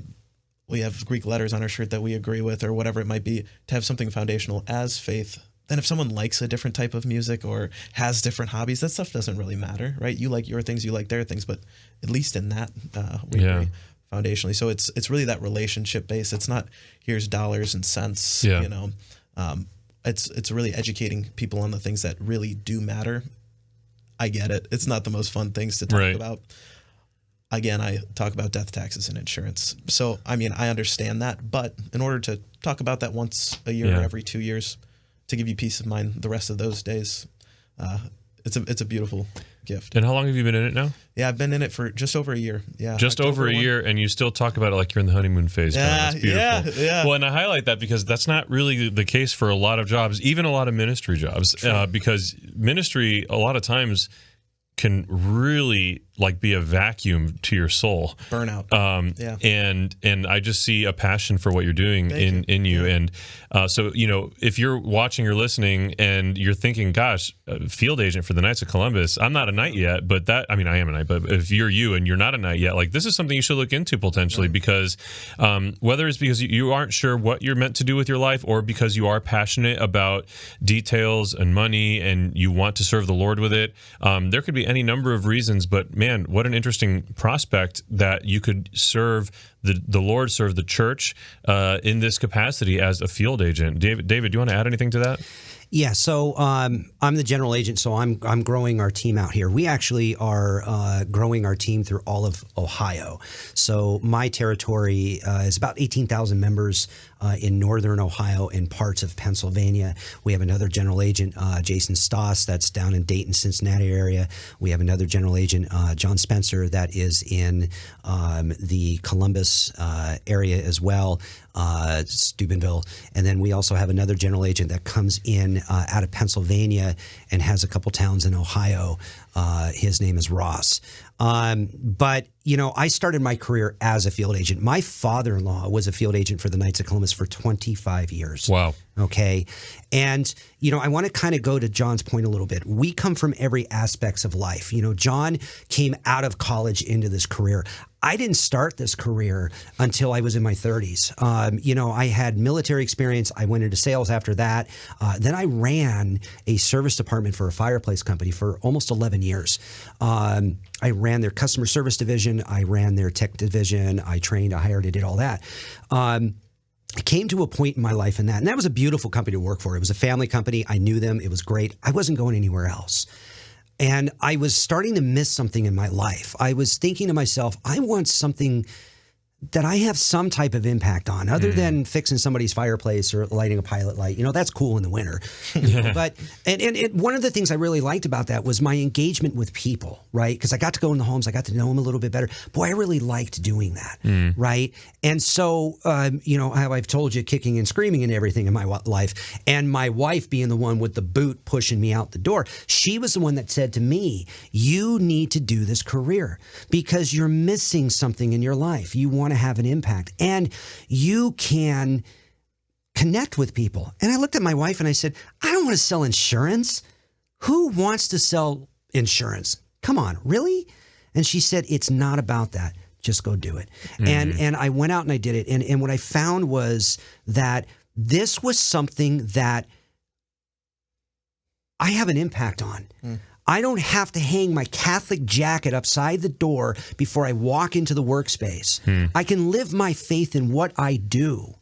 we have Greek letters on our shirt that we agree with or whatever it might be, to have something foundational as faith. Then if someone likes a different type of music or has different hobbies, that stuff doesn't really matter, right? You like your things, you like their things, but at least in that, we agree foundationally. So it's really that relationship base. It's not here's dollars and cents, It's really educating people on the things that really do matter. I get it. It's not the most fun things to talk about. Again, I talk about death, taxes, and insurance. So, I mean, I understand that. But in order to talk about that once a year or every 2 years to give you peace of mind the rest of those days, it's a beautiful gift. And how long have you been in it now? Yeah, I've been in it for just over a year. Yeah, just over a year, and you still talk about it like you're in the honeymoon phase. Yeah, That's beautiful. Yeah. Well, and I highlight that because that's not really the case for a lot of jobs, even a lot of ministry jobs, because ministry a lot of times can really like be a vacuum to your soul. Burnout. And I just see a passion for what you're doing in you. Yeah. And so, if you're watching or listening and you're thinking, gosh, field agent for the Knights of Columbus, I'm not a knight yet, but I am a knight, but if you're you and you're not a knight yet, like this is something you should look into potentially, because whether it's because you aren't sure what you're meant to do with your life, or because you are passionate about details and money and you want to serve the Lord with it, there could be any number of reasons, but man, what an interesting prospect that you could serve the Lord, serve the church in this capacity as a field agent. David, do you want to add anything to that? Yeah, so I'm the general agent, so I'm growing our team out here. We actually are growing our team through all of Ohio. So my territory is about 18,000 members in northern Ohio and parts of Pennsylvania. We have another general agent, Jason Stoss, that's down in Dayton, Cincinnati area. We have another general agent, John Spencer, that is in the Columbus area as well, Steubenville. And then we also have another general agent that comes in out of Pennsylvania and has a couple towns in Ohio. His name is Ross. But, I started my career as a field agent. My father-in-law was a field agent for the Knights of Columbus for 25 years. Wow. Okay. And, I want to kind of go to John's point a little bit. We come from every aspects of life. John came out of college into this career. I didn't start this career until I was in my 30s. I had military experience. I went into sales after that. Then I ran a service department for a fireplace company for almost 11 years. I ran their customer service division. I ran their tech division. I trained, I hired, I did all that. I came to a point in my life in that, and that was a beautiful company to work for. It was a family company. I knew them. It was great. I wasn't going anywhere else. And I was starting to miss something in my life. I was thinking to myself, I want something that I have some type of impact on, other than fixing somebody's fireplace or lighting a pilot light. That's cool in the winter. But and one of the things I really liked about that was my engagement with people, right? Because I got to go in the homes, I got to know them a little bit better. Boy, I really liked doing that, right? And so, how I've told you, kicking and screaming and everything in my life, and my wife being the one with the boot pushing me out the door, she was the one that said to me, you need to do this career because you're missing something in your life. You want to have an impact and you can connect with people. And I looked at my wife and I said, I don't want to sell insurance. Who wants to sell insurance? Come on, really? And she said, it's not about that. Just go do it. And I went out and I did it. And what I found was that this was something that I have an impact on. I don't have to hang my Catholic jacket upside the door before I walk into the workspace. I can live my faith in what I do,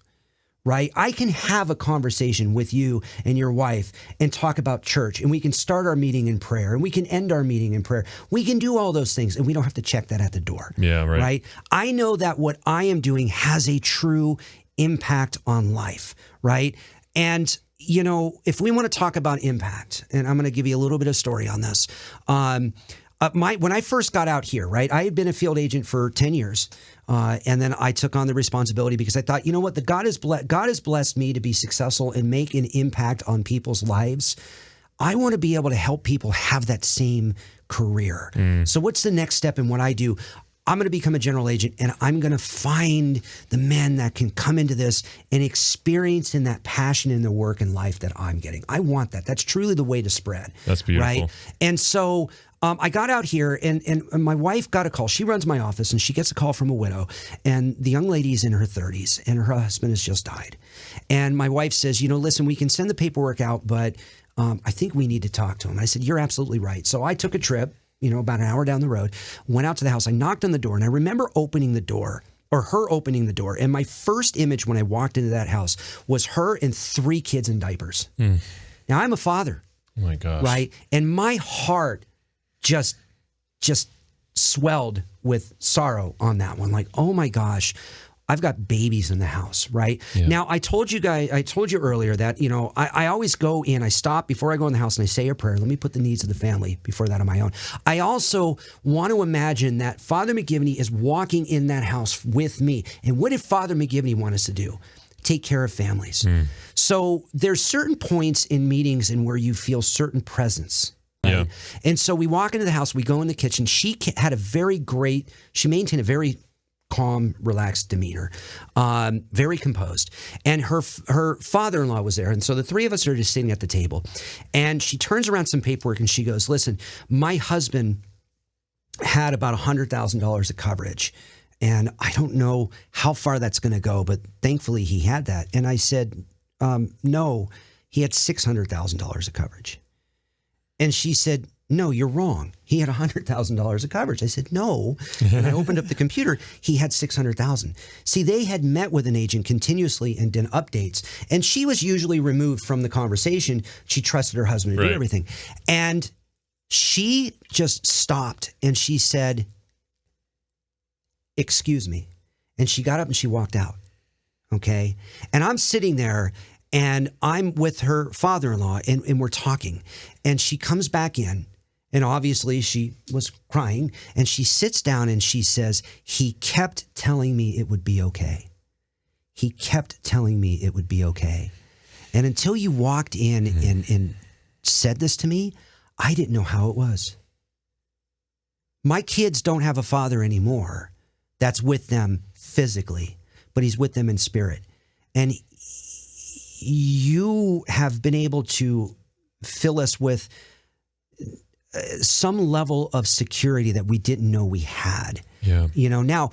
right? I can have a conversation with you and your wife and talk about church, and we can start our meeting in prayer, and we can end our meeting in prayer. We can do all those things, and we don't have to check that at the door. Yeah, right. Right? I know that what I am doing has a true impact on life, right? And if we want to talk about impact, and I'm going to give you a little bit of story on this. When I first got out here, right, I had been a field agent for 10 years. And then I took on the responsibility because I thought, what, God has blessed me to be successful and make an impact on people's lives. I want to be able to help people have that same career. So what's the next step in what I do? I'm going to become a general agent, and I'm going to find the men that can come into this and experience in that passion in their work and life that I'm getting. I want that. That's truly the way to spread. That's beautiful. Right? And so I got out here, and my wife got a call. She runs my office, and she gets a call from a widow, and the young lady's in her 30s, and her husband has just died. And my wife says, listen, we can send the paperwork out, but I think we need to talk to him. I said, you're absolutely right. So I took a trip, about an hour down the road, went out to the house. I knocked on the door, and I remember opening the door, or her opening the door. And my first image when I walked into that house was her and 3 kids in diapers. Now, I'm a father. Oh my gosh. Right? And my heart just swelled with sorrow on that one. Like, oh my gosh, I've got babies in the house, right? Yeah. Now, I told you earlier that, I always go in, I stop before I go in the house and I say a prayer. Let me put the needs of the family before that on my own. I also want to imagine that Father McGivney is walking in that house with me. And what did Father McGivney want us to do? Take care of families. So there's certain points in meetings in where you feel certain presence. Right? Yeah. And so we walk into the house, we go in the kitchen. She maintained a very calm, relaxed demeanor, very composed. And her father-in-law was there. And so the three of us are just sitting at the table. And she turns around some paperwork and she goes, listen, my husband had about $100,000 of coverage. And I don't know how far that's going to go, but thankfully he had that. And I said, no, he had $600,000 of coverage. And she said, no, you're wrong. He had $100,000 of coverage. I said, no. And I opened up the computer. He had $600,000. See, they had met with an agent continuously and done updates. And she was usually removed from the conversation. She trusted her husband to do everything. And she just stopped and she said, excuse me. And she got up and she walked out. Okay. And I'm sitting there and I'm with her father-in-law and we're talking. And she comes back in. And obviously she was crying and she sits down and she says, he kept telling me it would be okay. He kept telling me it would be okay. And until you walked in and said this to me, I didn't know how it was. My kids don't have a father anymore that's with them physically, but he's with them in spirit. And you have been able to fill us with some level of security that we didn't know we had. Yeah. You know, now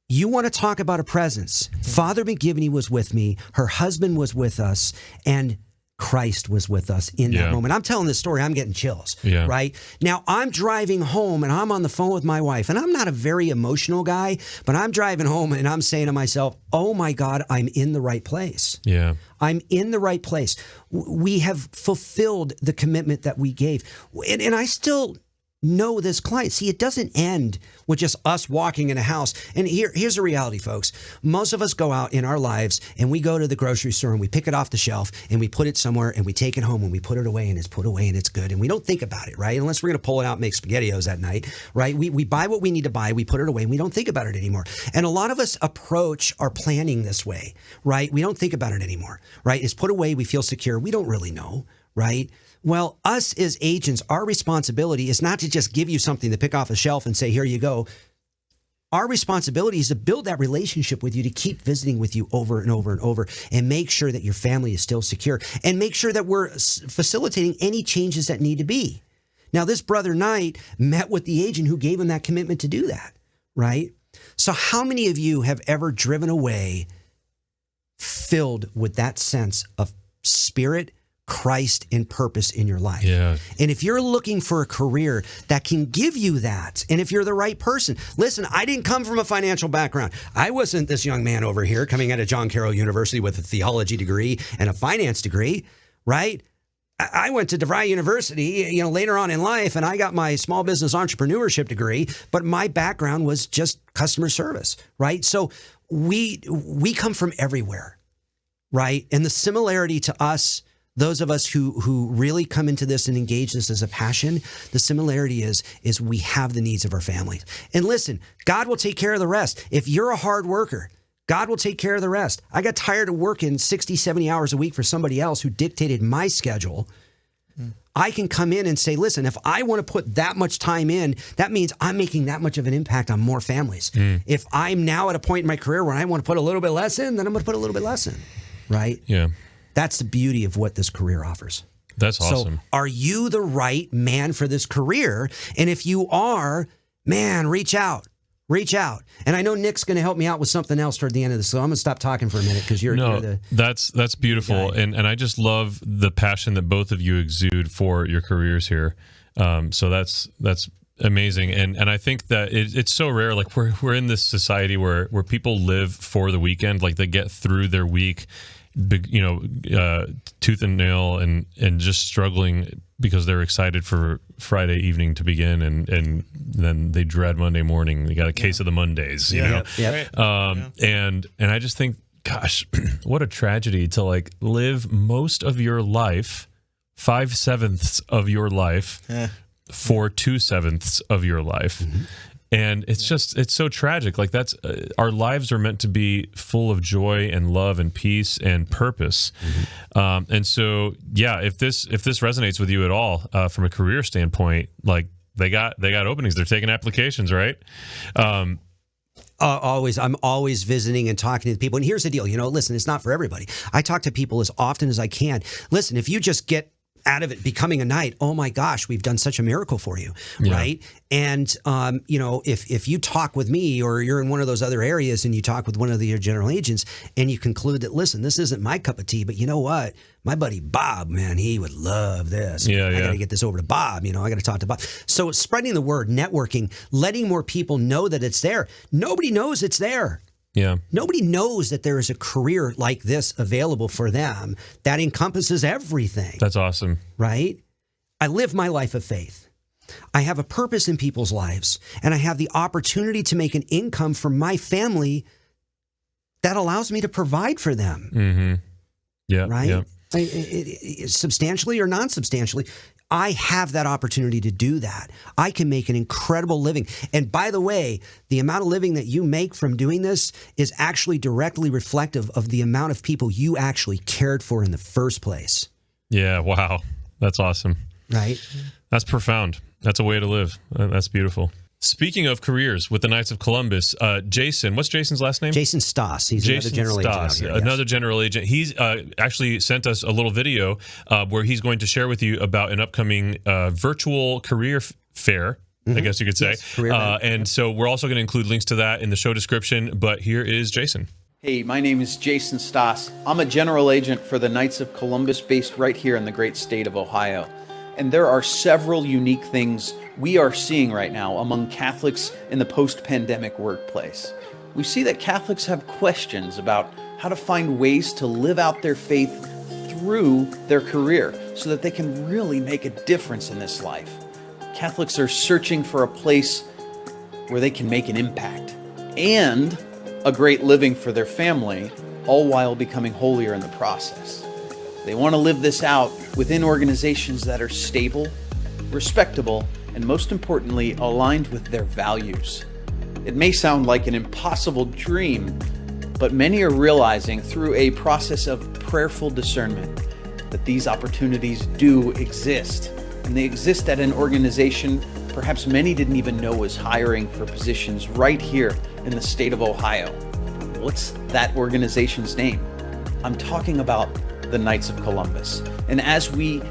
you want to talk about a presence. Father McGivney was with me. Her husband was with us, and Christ was with us in that moment. I'm telling this story, I'm getting chills, right? Now, I'm driving home and I'm on the phone with my wife, and I'm not a very emotional guy, but I'm driving home and I'm saying to myself, oh my God, I'm in the right place. Yeah. I'm in the right place. We have fulfilled the commitment that we gave. And I still know this client. See, it doesn't end with just us walking in a house. And here's the reality, folks. Most of us go out in our lives and we go to the grocery store and we pick it off the shelf and we put it somewhere and we take it home and we put it away and it's put away and it's good. And we don't think about it, right? Unless we're going to pull it out and make SpaghettiOs that night, right? We buy what we need to buy, we put it away, and we don't think about it anymore. And a lot of us approach our planning this way, right? We don't think about it anymore, right? It's put away, we feel secure. We don't really know, right? Well, us as agents, our responsibility is not to just give you something to pick off a shelf and say, here you go. Our responsibility is to build that relationship with you, to keep visiting with you over and over and over, and make sure that your family is still secure, and make sure that we're facilitating any changes that need to be. Now, this brother Knight met with the agent who gave him that commitment to do that, right? So how many of you have ever driven away filled with that sense of spirit, Christ, and purpose in your life? Yeah. And if you're looking for a career that can give you that, and if you're the right person, listen, I didn't come from a financial background. I wasn't this young man over here coming out of John Carroll University with a theology degree and a finance degree, right? I went to DeVry University, later on in life, and I got my small business entrepreneurship degree, but my background was just customer service, right? So we come from everywhere, right? And the similarity to us, those of us who really come into this and engage this as a passion, the similarity is we have the needs of our families. And listen, God will take care of the rest. If you're a hard worker, God will take care of the rest. I got tired of working 60, 70 hours a week for somebody else who dictated my schedule. I can come in and say, listen, if I want to put that much time in, that means I'm making that much of an impact on more families. If I'm now at a point in my career where I want to put a little bit less in, then I'm going to put a little bit less in, right? Yeah. That's the beauty of what this career offers. That's awesome. So are you the right man for this career? And if you are, man, reach out. Reach out. And I know Nick's going to help me out with something else toward the end of this. So I'm going to stop talking for a minute because you're the... That's beautiful. And I just love the passion that both of you exude for your careers here. So that's amazing. And I think that it's so rare. Like we're in this society where people live for the weekend, like they get through their week, tooth and nail and just struggling because they're excited for Friday evening to begin, and then they dread Monday morning. They got a case of the Mondays, you know? Yep. And I just think, gosh, what a tragedy to like live most of your life, 5/7 of your life, for 2/7 of your life. And it's so tragic. Like that's our lives are meant to be full of joy and love and peace and purpose. And so, yeah, if this resonates with you at all from a career standpoint, like they got openings, they're taking applications, right? I'm always visiting and talking to people. And here's the deal, listen, it's not for everybody. I talk to people as often as I can. Listen, if you just get out of it becoming a knight, oh my gosh, we've done such a miracle for you, right? And if you talk with me, or you're in one of those other areas and you talk with one of your general agents and you conclude that, listen, this isn't my cup of tea, but you know what? My buddy Bob, man, he would love this. I got to get this over to Bob. I got to talk to Bob. So it's spreading the word, networking, letting more people know that it's there. Nobody knows it's there. Yeah. Nobody knows that there is a career like this available for them that encompasses everything. That's awesome. Right? I live my life of faith. I have a purpose in people's lives, and I have the opportunity to make an income for my family that allows me to provide for them. Mm-hmm. Yeah. Right? Yeah. Substantially or non-substantially, I have that opportunity to do that. I can make an incredible living. And by the way, the amount of living that you make from doing this is actually directly reflective of the amount of people you actually cared for in the first place. Yeah, wow. That's awesome. Right? That's profound. That's a way to live. That's beautiful. Speaking of careers with the Knights of Columbus, Jason, what's Jason's last name? Jason Stoss. He's another general agent out here. Another general agent. He's actually sent us a little video where he's going to share with you about an upcoming virtual career fair, I guess you could say. Yes, and so we're also going to include links to that in the show description, but here is Jason. Hey, my name is Jason Stoss. I'm a general agent for the Knights of Columbus based right here in the great state of Ohio. And there are several unique things we are seeing right now among Catholics in the post-pandemic workplace. We see that Catholics have questions about how to find ways to live out their faith through their career so that they can really make a difference in this life. Catholics are searching for a place where they can make an impact and a great living for their family, all while becoming holier in the process. They want to live this out within organizations that are stable, respectable, and most importantly, aligned with their values. It may sound like an impossible dream, but many are realizing through a process of prayerful discernment that these opportunities do exist. And they exist at an organization perhaps many didn't even know was hiring for positions right here in the state of Ohio. What's that organization's name? I'm talking about the Knights of Columbus. And as we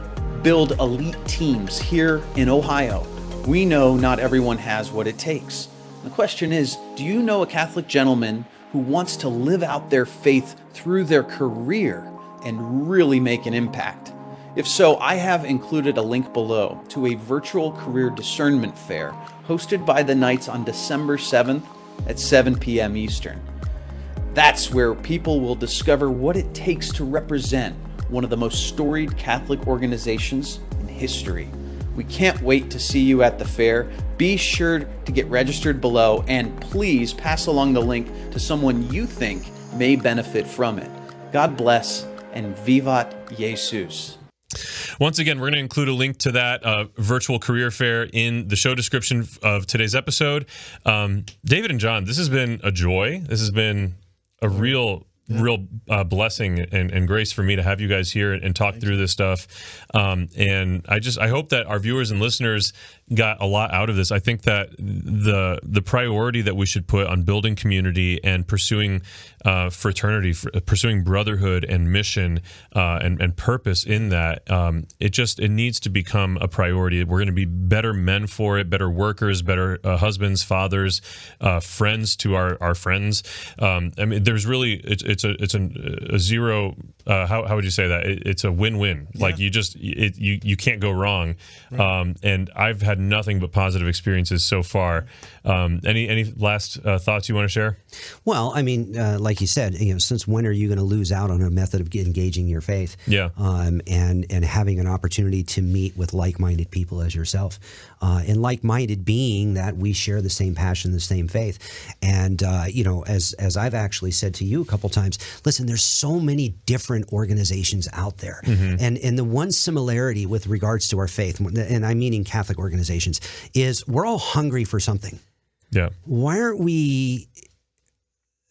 build elite teams here in Ohio, we know not everyone has what it takes. The question is, do you know a Catholic gentleman who wants to live out their faith through their career and really make an impact? If so, I have included a link below to a virtual career discernment fair hosted by the Knights on December 7th at 7 p.m. Eastern. That's where people will discover what it takes to represent one of the most storied Catholic organizations in history. We can't wait to see you at the fair. Be sure to get registered below, and please pass along the link to someone you think may benefit from it. God bless, and Vivat Jesus. Once again, we're going to include a link to that virtual career fair in the show description of today's episode. David and John, this has been a joy. This has been a real blessing and grace for me to have you guys here and talk through this stuff. And I hope that our viewers and listeners got a lot out of this. I think that the priority that we should put on building community and pursuing fraternity, pursuing brotherhood and mission and purpose in that, it needs to become a priority. We're going to be better men for it, better workers, better husbands, fathers, friends to our friends. I mean, there's really it's a zero. How would you say that? It's a win-win. Yeah. Like you can't go wrong. Right. And I've had nothing but positive experiences so far. Any last thoughts you want to share? Well, I mean, like you said, since when are you going to lose out on a method of engaging your faith? Yeah. And having an opportunity to meet with like-minded people as yourself, and like-minded being that we share the same passion, the same faith. And as I've actually said to you a couple times, listen, there's so many different organizations out there, and the one similarity with regards to our faith, and I'm meaning Catholic organizations, is we're all hungry for something. Yeah. Why aren't we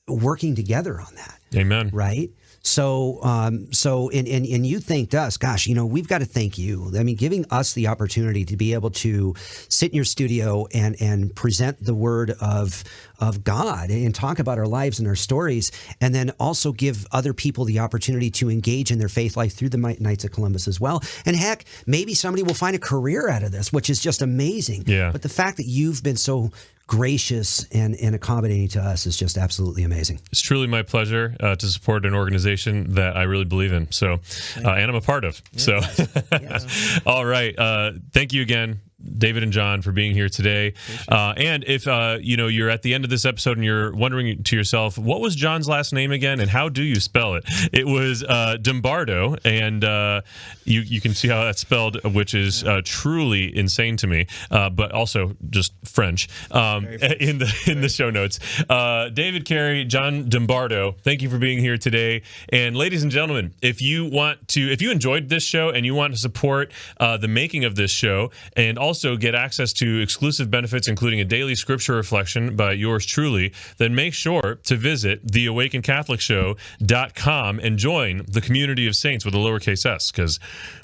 working together on that? Amen. Right. So, and you thanked us. Gosh, we've got to thank you. I mean, giving us the opportunity to be able to sit in your studio and present the word of God and talk about our lives and our stories, and then also give other people the opportunity to engage in their faith life through the Knights of Columbus as well. And heck, maybe somebody will find a career out of this, which is just amazing. Yeah. But the fact that you've been so gracious and accommodating to us is just absolutely amazing. It's truly my pleasure to support an organization that I really believe in. So, and I'm a part of. So, all right. Thank you again, David and John, for being here today. And if you're at the end of this episode and you're wondering to yourself, what was John's last name again, and how do you spell it? It was Desmarteau, and you can see how that's spelled, which is truly insane to me, but also just French. In the show notes, David, Cary, John Desmarteau, thank you for being here today. And ladies and gentlemen, if you enjoyed this show and you want to support the making of this show, and also get access to exclusive benefits, including a daily scripture reflection by yours truly, then make sure to visit theawakencatholicshow.com and join the community of saints with a lowercase s, because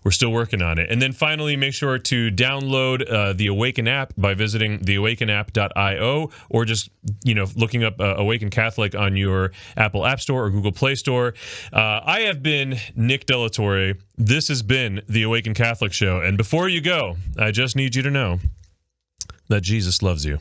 we're still working on it. And then finally, make sure to download the Awaken app by visiting theawakenapp.io, or just looking up Awaken Catholic on your Apple App Store or Google Play Store. I have been Nick De La Torre. This has been the Awaken Catholic Show. And before you go, I just need you to know that Jesus loves you.